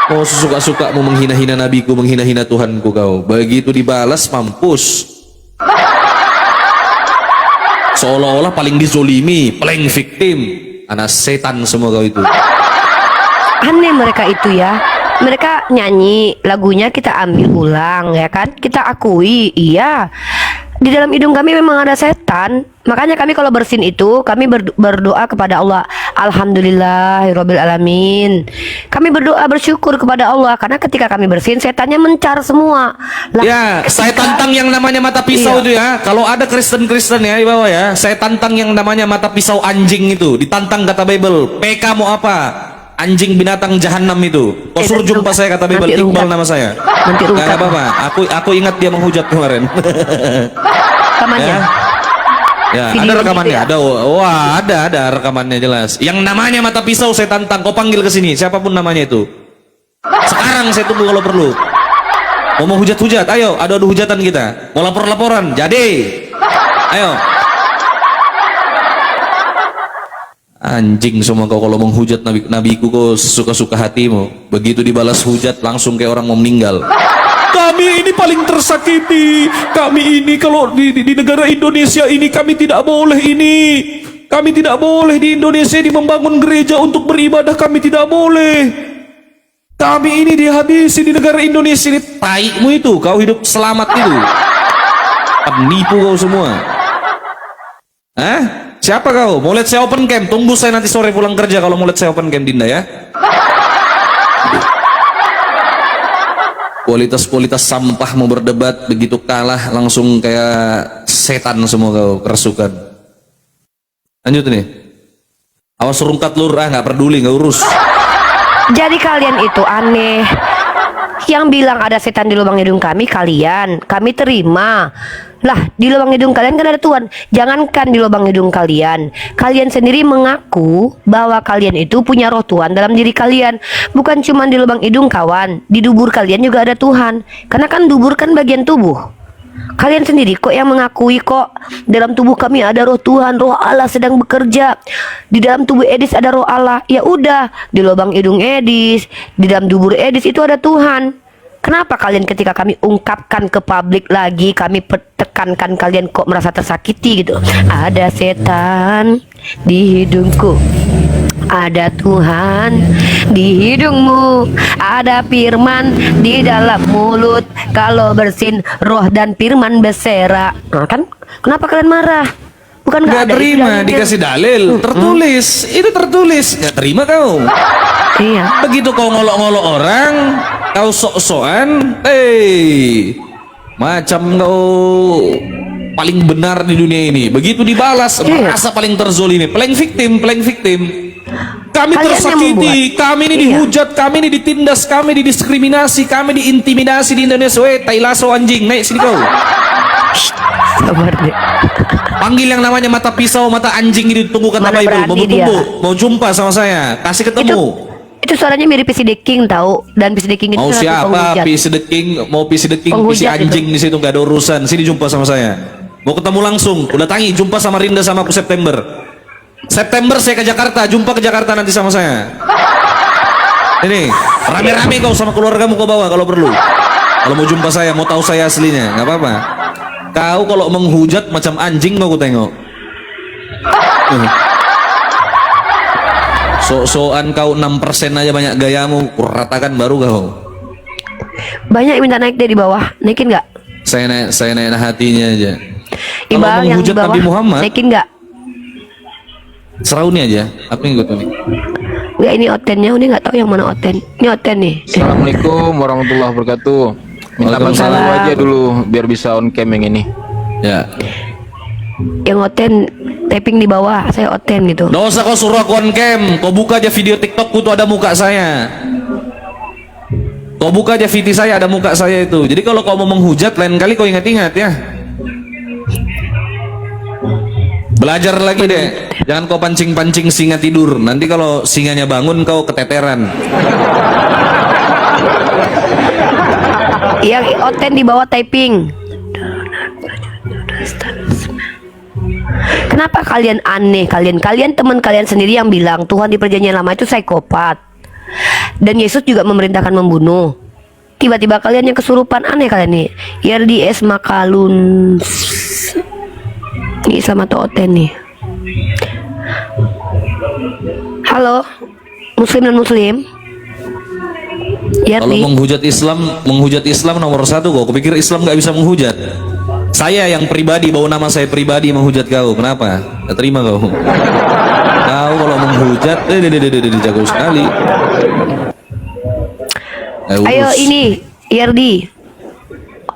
Kau suka-suka mau menghina-hina nabiku, menghina-hina Tuhanku kau. Begitu dibalas, mampus. Seolah-olah paling dizolimi, paling victim. Anak setan semua kau itu. Aneh mereka itu ya. Mereka nyanyi lagunya, kita ambil ulang ya kan, kita akui iya di dalam hidung kami memang ada setan. Makanya kami kalau bersin itu kami berdoa kepada Allah, alhamdulillahirabbil alamin. Kami berdoa bersyukur kepada Allah karena ketika kami bersin setannya mencar semua lah. Ya, saya tantang yang namanya mata pisau Iya. itu ya. Kalau ada Kristen-Kristen ya di bawah ya, saya tantang yang namanya mata pisau anjing itu. Ditantang kata Bible. PK mau apa? Anjing binatang jahanam itu. Kau suruh jumpa saya kata Bible. Nanti Iqbal ungkap. nama saya. Nanti ungkap. Nggak apa-apa. Aku ingat dia menghujat kemarin. Rekamannya. Ya, Video ada rekamannya. gitu ya? Ada rekamannya jelas. Yang namanya mata pisau saya tantang. Kau panggil ke sini, siapapun namanya itu. Sekarang saya tunggu kalau perlu. Mau hujat-hujat, ayo, adu hujatan kita. Mau lapor-laporan, jadi. Ayo. Anjing semua kau kalau menghujat nabiku kau sesuka-suka hatimu. Begitu dibalas hujat langsung kayak orang mau meninggal. Kami ini paling tersakiti. Kami ini kalau di negara Indonesia ini kami tidak boleh ini. Kami tidak boleh di Indonesia ini membangun gereja untuk beribadah, kami tidak boleh. Kami ini dihabisi di negara Indonesia ini. Taimu itu, kau hidup selamat itu. Penipu kau semua. Hah? Siapa kau? Mau lihat saya open cam? Tunggu saya nanti sore pulang kerja kalau mau lihat saya open cam, Dinda ya. Kualitas sampah mau berdebat, begitu kalah langsung kayak setan semua kau, kerasukan. Lanjut nih. Awas rungkat lur, nggak peduli, nggak urus. Jadi kalian itu aneh. Yang bilang ada setan di lubang hidung kami terima. Lah, di lubang hidung kalian kan ada Tuhan. Jangankan di lubang hidung kalian sendiri mengaku bahwa kalian itu punya roh Tuhan dalam diri kalian. Bukan cuma di lubang hidung kawan, di dubur kalian juga ada Tuhan. Karena kan dubur kan bagian tubuh. Kalian sendiri kok yang mengakui kok dalam tubuh kami ada roh Tuhan, roh Allah sedang bekerja. Di dalam tubuh Edis ada roh Allah. Ya udah, di lubang hidung Edis, di dalam dubur Edis itu ada Tuhan. Kenapa kalian ketika kami ungkapkan ke publik lagi, kami tekankan kalian kok merasa tersakiti gitu? Ada setan di hidungku, ada Tuhan di hidungmu, ada firman di dalam mulut. Kalau bersin roh dan firman bersera. Nah, kan kenapa kalian marah? Bukan nggak Nggak ada, itu terima, dalilnya. dikasih dalil, tertulis, itu tertulis, nggak terima kau. Iya. Begitu kau ngolok-ngolok orang, kau sok-sokan, macam kau paling benar di dunia ini. Begitu dibalas, Iya. merasa paling terzolimi, playing victim, playing victim. Kami Kalian yang tersakiti, membuat. kami ini Iya. dihujat, kami ini ditindas, kami didiskriminasi, kami diintimidasi di Indonesia. Weh, tai lasso anjing, naik sini kau. Sabar deh. Panggil yang namanya mata pisau, mata anjing ini ditunggu kata Mana Bible. berani Mau dia. bertemu, mau jumpa sama saya, kasih ketemu. Itu suaranya mirip PC The King tahu, dan PC The King itu Mau salah satu siapa? penghujat. PC the King, mau PC the King, PC Penghujat anjing di situ nggak ada urusan. Sini jumpa sama saya. Mau ketemu langsung, udah tangi jumpa sama Rinda sama aku September. September saya ke Jakarta, jumpa ke Jakarta nanti sama saya. Ini rame-rame kau sama keluargamu kau bawa kalau perlu. Kalau mau jumpa saya, mau tahu saya aslinya, nggak apa-apa. Kau kalau menghujat macam anjing mau ku tengok. Sok-sokan kau 6% aja banyak gayamu, kuratakan baru kau. Banyak yang minta naik deh di bawah. Naikin nggak? Saya naik hatinya aja. Kalau Iqbal yang di menghujat bawah. Nabi Muhammad, Naikin nggak? serau nih aja. Apa yang gue tuh nih? Nggak, ini otennya. Ini nggak tahu yang mana oten. Ini oten nih. Assalamualaikum warahmatullahi wabarakatuh. Minta bantuan Waalaikumsalam. lu aja dulu biar bisa on cam yang ini. Ya. Yang oten tapping di bawah. Saya oten gitu. Nggak usah kau suruh aku on cam. Kau buka aja video TikTokku tuh ada muka saya. Kau buka aja VT saya ada muka saya itu. Jadi kalau kau mau menghujat lain kali kau ingat-ingat ya. Belajar lagi deh. Jangan kau pancing-pancing singa tidur. Nanti kalau singanya bangun kau keteteran. Yang oten di bawah typing. Kenapa kalian aneh? Kalian teman kalian sendiri yang bilang Tuhan di perjanjian lama itu psikopat. Dan Yesus juga memerintahkan membunuh. Tiba-tiba kalian yang kesurupan, aneh kalian nih. YRDS Makalun. Ini Islam atau oten nih? Halo, Muslim dan Muslim. Kalau YRD. menghujat Islam nomor satu kok. Kupikir Islam nggak bisa menghujat. Saya yang pribadi bawa nama saya pribadi menghujat kau. Kenapa? Gak terima kau. Kau kalau menghujat, jago sekali. Ayo ini YRD.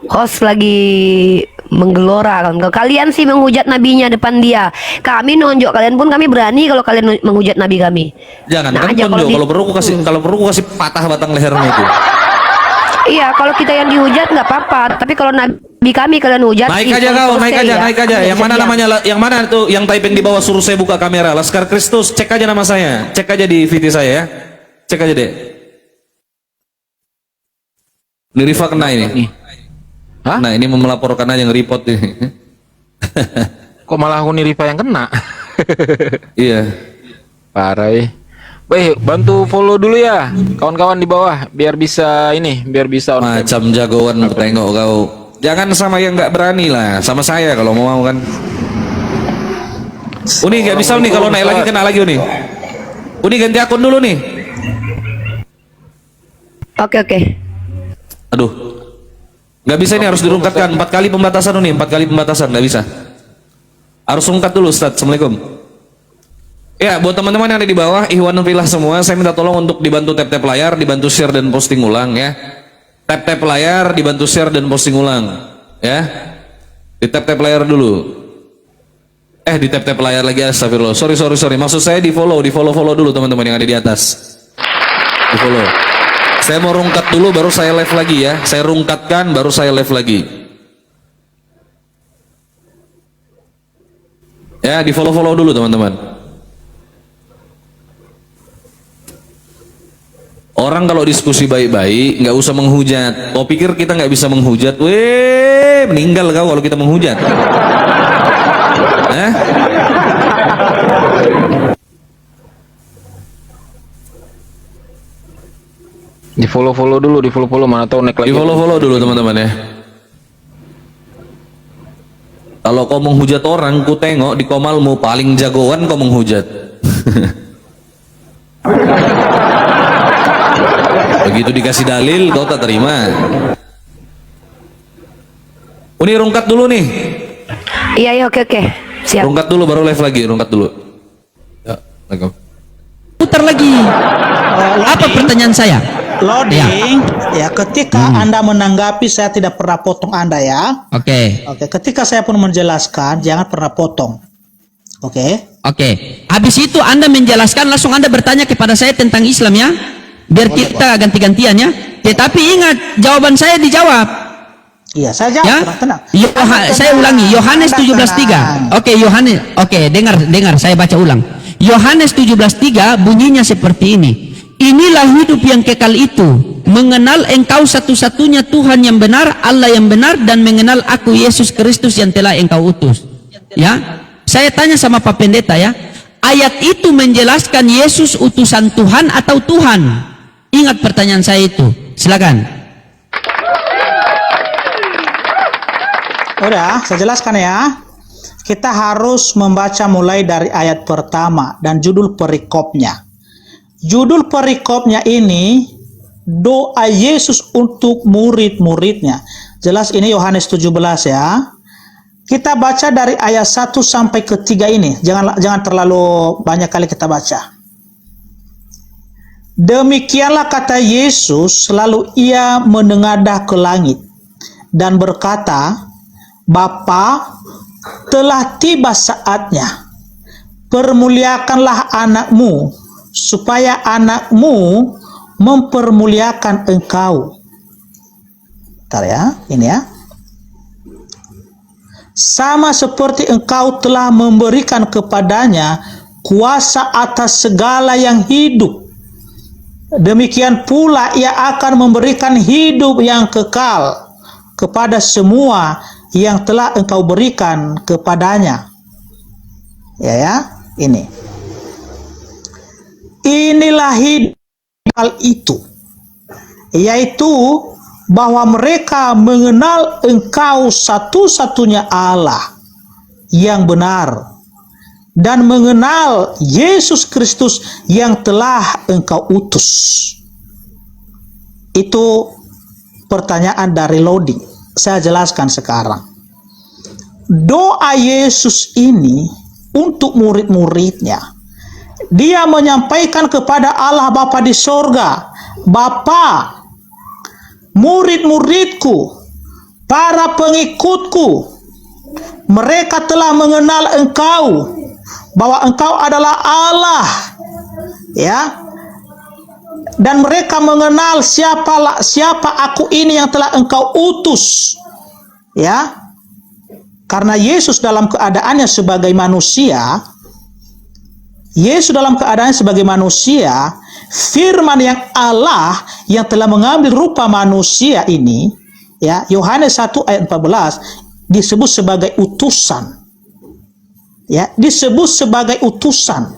Host lagi menggelora kan. Kalau kalian sih menghujat nabinya depan dia. Kami nonjok kalian pun kami berani kalau kalian menghujat nabi kami. Jangan Nah, kan aja tonjok. kalau Kalau perlu aku kasih patah batang lehernya itu. Iya, kalau kita yang dihujat nggak apa-apa. Tapi kalau nabi kami kalian hujat, Naik ih, aja kau, selesai naik aja, ya. naik aja. Nggak Yang bisa mana diam. namanya? Yang mana tuh? Yang typing di bawah suruh saya buka kamera. Laskar Kristus. Cek aja nama saya. Cek aja di VT saya ya. Cek aja deh. Ini Rifa kena ini. Hah? Nah ini melaporkan aja nge-report ini. Kok malah aku nih Rifa yang kena? Iya. Parah ya. Baik, bantu follow dulu ya kawan-kawan di bawah biar bisa on cam. Macam jagoan tengok kau. Jangan sama yang nggak berani lah. Sama saya kalau mau kan. Uni nggak bisa nih kalau naik lagi kena lagi Uni. Uni ganti akun dulu nih. Oke. Aduh. Nggak bisa ini harus dirungkatkan 4 kali pembatasan Uni. 4 kali pembatasan nggak bisa. Harus rungkat dulu Ustaz. Assalamualaikum. Ya, buat teman-teman yang ada di bawah, Ikhwanul Fillah semua, saya minta tolong untuk dibantu tap-tap layar, dibantu share dan posting ulang ya. Tap-tap layar, dibantu share dan posting ulang ya. Di tap-tap layar dulu. Di tap-tap layar lagi, astagfirullah. Sorry. Maksud saya di follow dulu teman-teman yang ada di atas. Di follow. Saya mau rungkat dulu, baru saya live lagi ya. Saya rungkatkan, baru saya live lagi. Ya, di follow dulu teman-teman. Orang kalau diskusi baik-baik nggak usah menghujat. Kau pikir kita nggak bisa menghujat? Weh, meninggal kau kalau kita menghujat. Di follow dulu, mana tahu naik lagi. Di follow dulu teman-teman ya. Kalau kau menghujat orang, ku tengok di komalmu paling jagoan kau menghujat. Begitu dikasih dalil kau tak terima. Uni rungkat dulu nih. Iya, oke. Siap. Rungkat dulu baru live lagi, rungkat dulu. Ya, Assalamualaikum. Putar lagi. Apa pertanyaan saya? Loading, ya ketika Anda menanggapi saya tidak pernah potong Anda ya. Oke. Oke, ketika saya pun menjelaskan jangan pernah potong. Oke. Oke. Habis itu Anda menjelaskan langsung Anda bertanya kepada saya tentang Islam ya. Biar kita ganti-gantian ya. Tetapi ingat jawaban saya dijawab. Iya, saya jawab, Ya. tenang. Saya ulangi Yohanes 17:3. Oke, Yohanes. Oke, dengar saya baca ulang. Yohanes 17:3 bunyinya seperti ini. Inilah hidup yang kekal itu, mengenal engkau satu-satunya Tuhan yang benar, Allah yang benar, dan mengenal aku Yesus Kristus yang telah engkau utus. Ya, saya tanya sama Pak Pendeta ya, ayat itu menjelaskan Yesus utusan Tuhan atau Tuhan? Ingat pertanyaan saya itu, silakan. Udah, saya jelaskan ya. Kita harus membaca mulai dari ayat pertama dan judul perikopnya. Judul perikopnya ini doa Yesus untuk murid-muridnya. Jelas ini Yohanes 17 ya. Kita baca dari ayat 1 sampai ke 3 ini. Jangan terlalu banyak kali kita baca. Demikianlah kata Yesus, lalu ia menengadah ke langit dan berkata, Bapa, telah tiba saatnya. Permuliakanlah anakmu, supaya anakmu mempermuliakan engkau. Bentar ya, ini ya. Sama seperti engkau telah memberikan kepadanya kuasa atas segala yang hidup, demikian pula ia akan memberikan hidup yang kekal kepada semua yang telah engkau berikan kepadanya. Ya, ini. Inilah hidup itu, yaitu bahwa mereka mengenal engkau satu-satunya Allah yang benar dan mengenal Yesus Kristus yang telah engkau utus. Itu pertanyaan dari loading. Saya jelaskan sekarang. Doa Yesus ini untuk murid-muridnya. Dia menyampaikan kepada Allah Bapa di sorga, Bapa, murid-muridku, para pengikutku, mereka telah mengenal engkau, bahwa engkau adalah Allah, ya, dan mereka mengenal siapa aku ini yang telah engkau utus, ya, karena Yesus dalam keadaannya sebagai manusia, firman yang Allah yang telah mengambil rupa manusia ini, ya, Yohanes 1 ayat 14 disebut sebagai utusan. Ya, disebut sebagai utusan.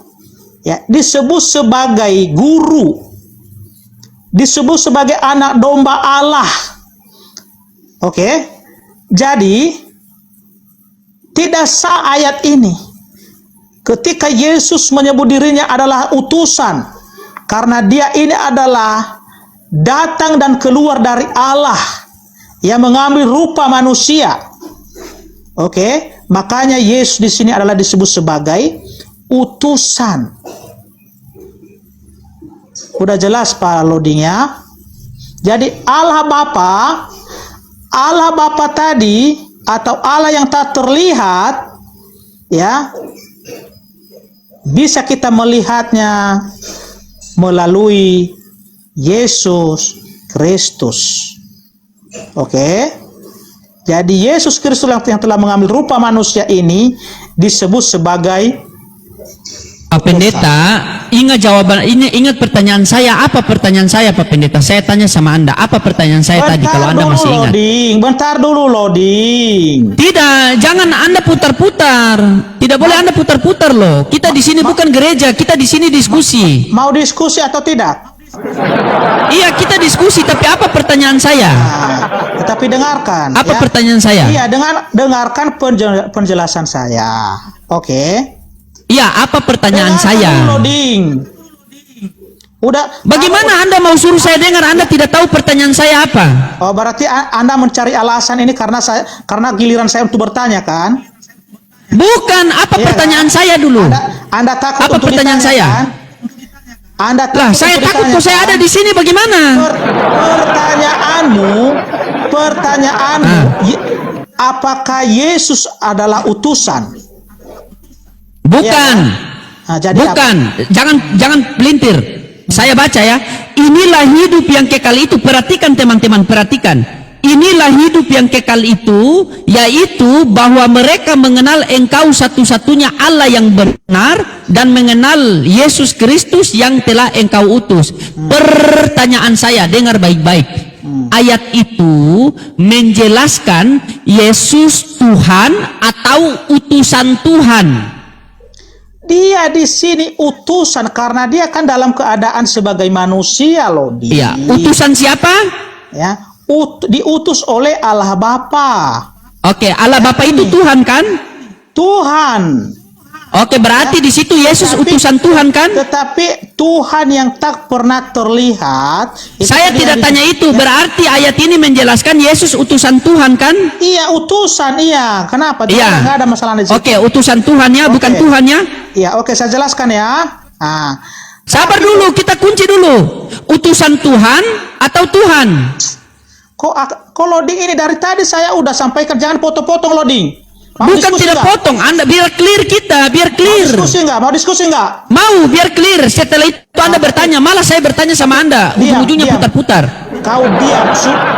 Ya, disebut sebagai guru. Disebut sebagai anak domba Allah. Oke. Jadi tidak sah ayat ini ketika Yesus menyebut dirinya adalah utusan, karena dia ini adalah datang dan keluar dari Allah yang mengambil rupa manusia. Oke, makanya Yesus di sini adalah disebut sebagai utusan. Udah jelas Pak loadingnya? Jadi Allah Bapa tadi, atau Allah yang tak terlihat, ya, bisa kita melihatnya melalui Yesus Kristus. Oke. Jadi Yesus Kristus yang telah mengambil rupa manusia ini disebut sebagai Pak Pendeta, ingat jawaban ini, ingat pertanyaan saya. Apa pertanyaan saya Pak Pendeta? Saya tanya sama Anda, apa pertanyaan saya tadi kalau Anda masih ingat? Bentar dulu loading. Tidak, jangan Anda putar-putar. Tidak boleh Anda putar-putar loh. Kita di sini bukan gereja, kita di sini diskusi. Mau diskusi atau tidak? Iya, kita diskusi, tapi apa pertanyaan saya? Tetapi dengarkan. Apa ya. pertanyaan saya? Iya, dengarkan penjelasan saya. Oke. Iya, apa pertanyaan Dengarkan saya? dulu, loading. Udah. Bagaimana Anda mau suruh saya dengar? Anda tidak tahu pertanyaan saya apa? Oh, berarti Anda mencari alasan ini karena giliran saya untuk bertanya kan? Bukan, apa Iya, pertanyaan kan? saya dulu? Anda takut Apa untuk pertanyaan ditanya, saya? kan? Anda takut Lah, saya untuk takut ditanya, kok saya kan? ada di sini bagaimana? Pertanyaanmu, apakah Yesus adalah utusan? Bukan. Nah, jadi Bukan. Jangan pelintir. Saya baca ya. Inilah hidup yang kekal itu. Perhatikan teman-teman, perhatikan. Inilah hidup yang kekal itu, yaitu bahwa mereka mengenal Engkau satu-satunya Allah yang benar dan mengenal Yesus Kristus yang telah Engkau utus. Pertanyaan saya, dengar baik-baik. Ayat itu menjelaskan Yesus Tuhan atau utusan Tuhan? Dia di sini utusan karena dia kan dalam keadaan sebagai manusia loh. Iya, utusan siapa? Ya, diutus oleh Allah Bapa. Oke, Allah Bapa itu Tuhan kan? Tuhan. Oke, berarti di situ Yesus utusan Tuhan kan? Tetapi Tuhan yang tak pernah terlihat. Saya tidak tanya itu. Berarti ayat ini menjelaskan Yesus utusan Tuhan kan? Iya, utusan, iya. Kenapa? Iya. Nggak ada masalah di situ. Oke, utusan Tuhan ya, bukan Tuhan ya? Iya, oke, saya jelaskan ya. Nah, sabar dulu, kita kunci dulu. Utusan Tuhan atau Tuhan? Kok loading ini dari tadi saya udah sampaikan, jangan potong-potong loading. Bukan tidak potong, Anda biar clear kita, biar clear. Mau diskusi nggak? Mau, biar clear. Setelah itu Anda bertanya, malah saya bertanya sama Anda. Ujung-ujungnya putar-putar. Kau diam.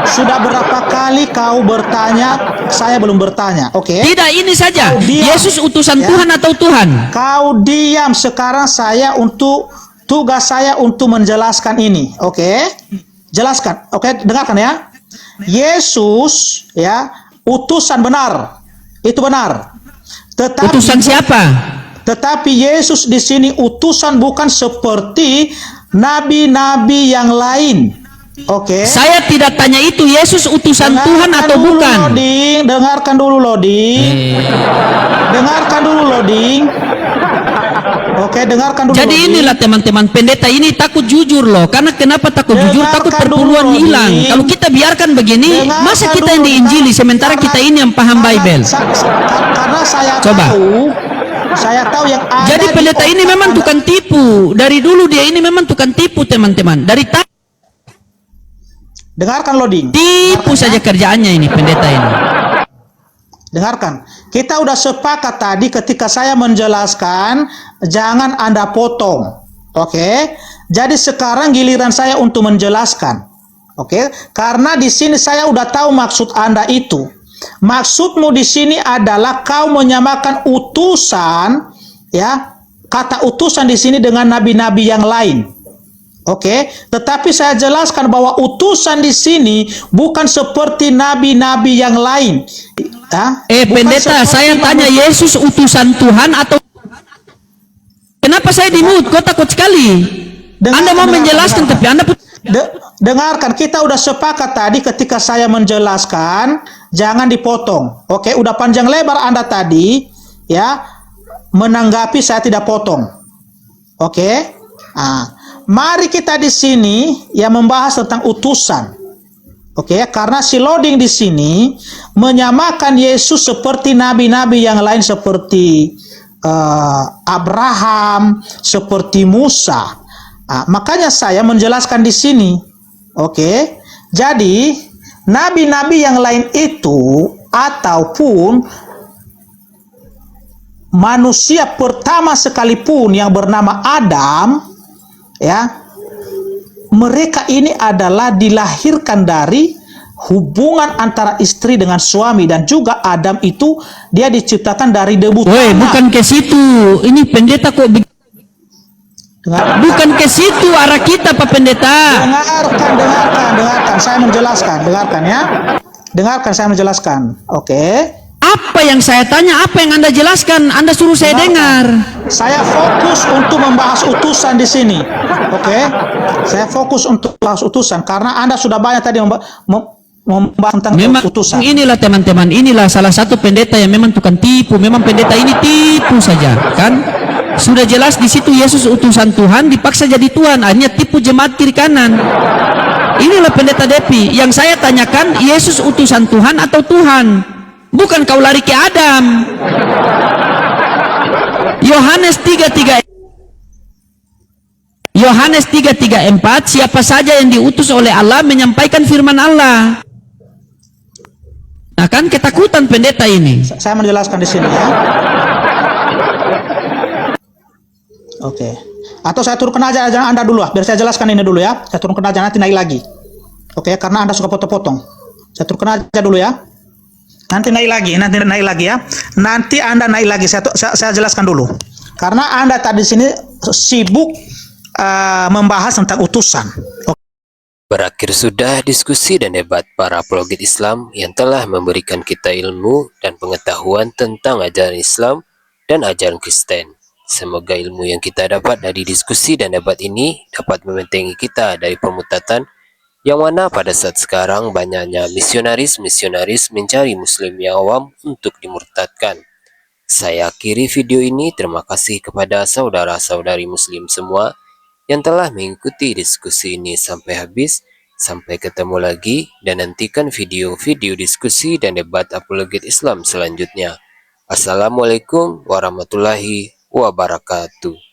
Sudah berapa kali kau bertanya, saya belum bertanya. Oke? Tidak, ini saja. Yesus utusan Tuhan atau Tuhan? Kau diam. Sekarang tugas saya untuk menjelaskan ini. Oke? Jelaskan. Oke, dengarkan ya. Yesus ya, utusan benar. Itu benar. Utusan siapa? Tetapi Yesus di sini utusan bukan seperti nabi-nabi yang lain. Oke. Saya tidak tanya itu Yesus utusan Tuhan atau bukan. Dengarkan dulu loading. Dengarkan dulu loading. Oke, dengarkan dulu. Jadi inilah teman-teman, pendeta ini takut jujur loh. Karena kenapa takut jujur? Takut perpuluhan hilang. Kalau kita biarkan begini, masa kita yang diinjili sementara kita ini yang paham Bible? Karena saya tahu yang ada. Jadi pendeta ini memang tukang tipu. Dari dulu dia ini memang tukang tipu teman-teman. Dengarkan loading. Tipu saja kerjaannya ini pendeta ini. Dengarkan, kita udah sepakat tadi ketika saya menjelaskan, jangan Anda potong. Oke? Jadi sekarang giliran saya untuk menjelaskan. Oke? Karena di sini saya udah tahu maksud Anda itu. Maksudmu di sini adalah kau menyamakan utusan, ya, kata utusan di sini dengan nabi-nabi yang lain. Oke, tetapi saya jelaskan bahwa utusan di sini bukan seperti nabi-nabi yang lain. Pendeta, saya tanya Yesus utusan Tuhan atau kenapa saya di-mute? Kok takut sekali? Anda mau menjelaskan tapi Anda dengarkan, kita udah sepakat tadi ketika saya menjelaskan, jangan dipotong. Oke, udah panjang lebar Anda tadi ya menanggapi saya tidak potong. Oke? Mari kita di sini ya membahas tentang utusan. Oke, karena si loading di sini menyamakan Yesus seperti nabi-nabi yang lain seperti Abraham, seperti Musa. Makanya saya menjelaskan di sini. Oke. Jadi, nabi-nabi yang lain itu ataupun manusia pertama sekalipun yang bernama Adam, ya, mereka ini adalah dilahirkan dari hubungan antara istri dengan suami, dan juga Adam itu dia diciptakan dari debu tanah. Bukan ke situ. Ini pendeta kok bukan ke situ arah kita, Pak Pendeta. Dengarkan. Saya menjelaskan. Dengarkan ya. Dengarkan, saya menjelaskan. Oke. Apa yang saya tanya, apa yang Anda jelaskan? Anda suruh saya dengar. Saya fokus untuk membahas utusan di sini. Oke. Saya fokus untuk membahas utusan karena Anda sudah banyak tadi membahas tentang utusan. Inilah teman-teman, inilah salah satu pendeta yang memang tukang tipu. Memang pendeta ini tipu saja, kan? Sudah jelas di situ Yesus utusan Tuhan dipaksa jadi Tuhan, akhirnya tipu jemaat kiri kanan. Inilah pendeta Depi. Yang saya tanyakan, Yesus utusan Tuhan atau Tuhan? Bukan kau lari ke Adam. Yohanes 3:34, siapa saja yang diutus oleh Allah menyampaikan firman Allah. Nah kan ketakutan pendeta ini. Saya menjelaskan di sini ya. Oke. Atau saya turunkan aja Anda dulu biar saya jelaskan ini dulu ya. Saya turunkan aja nanti naik lagi. Oke, karena Anda suka potong-potong. Saya turunkan aja dulu ya. Nanti naik lagi ya. Nanti Anda naik lagi. Saya jelaskan dulu. Karena Anda tadi di sini sibuk membahas tentang utusan. Berakhir sudah diskusi dan debat para apologet Islam yang telah memberikan kita ilmu dan pengetahuan tentang ajaran Islam dan ajaran Kristen. Semoga ilmu yang kita dapat dari diskusi dan debat ini dapat membentengi kita dari pemutatan yang mana pada saat sekarang banyaknya misionaris mencari muslim yang awam untuk dimurtadkan. Saya akhiri video ini. Terima kasih kepada saudara-saudari muslim semua yang telah mengikuti diskusi ini sampai habis. Sampai ketemu lagi dan nantikan video-video diskusi dan debat apologet Islam selanjutnya. Assalamualaikum warahmatullahi wabarakatuh.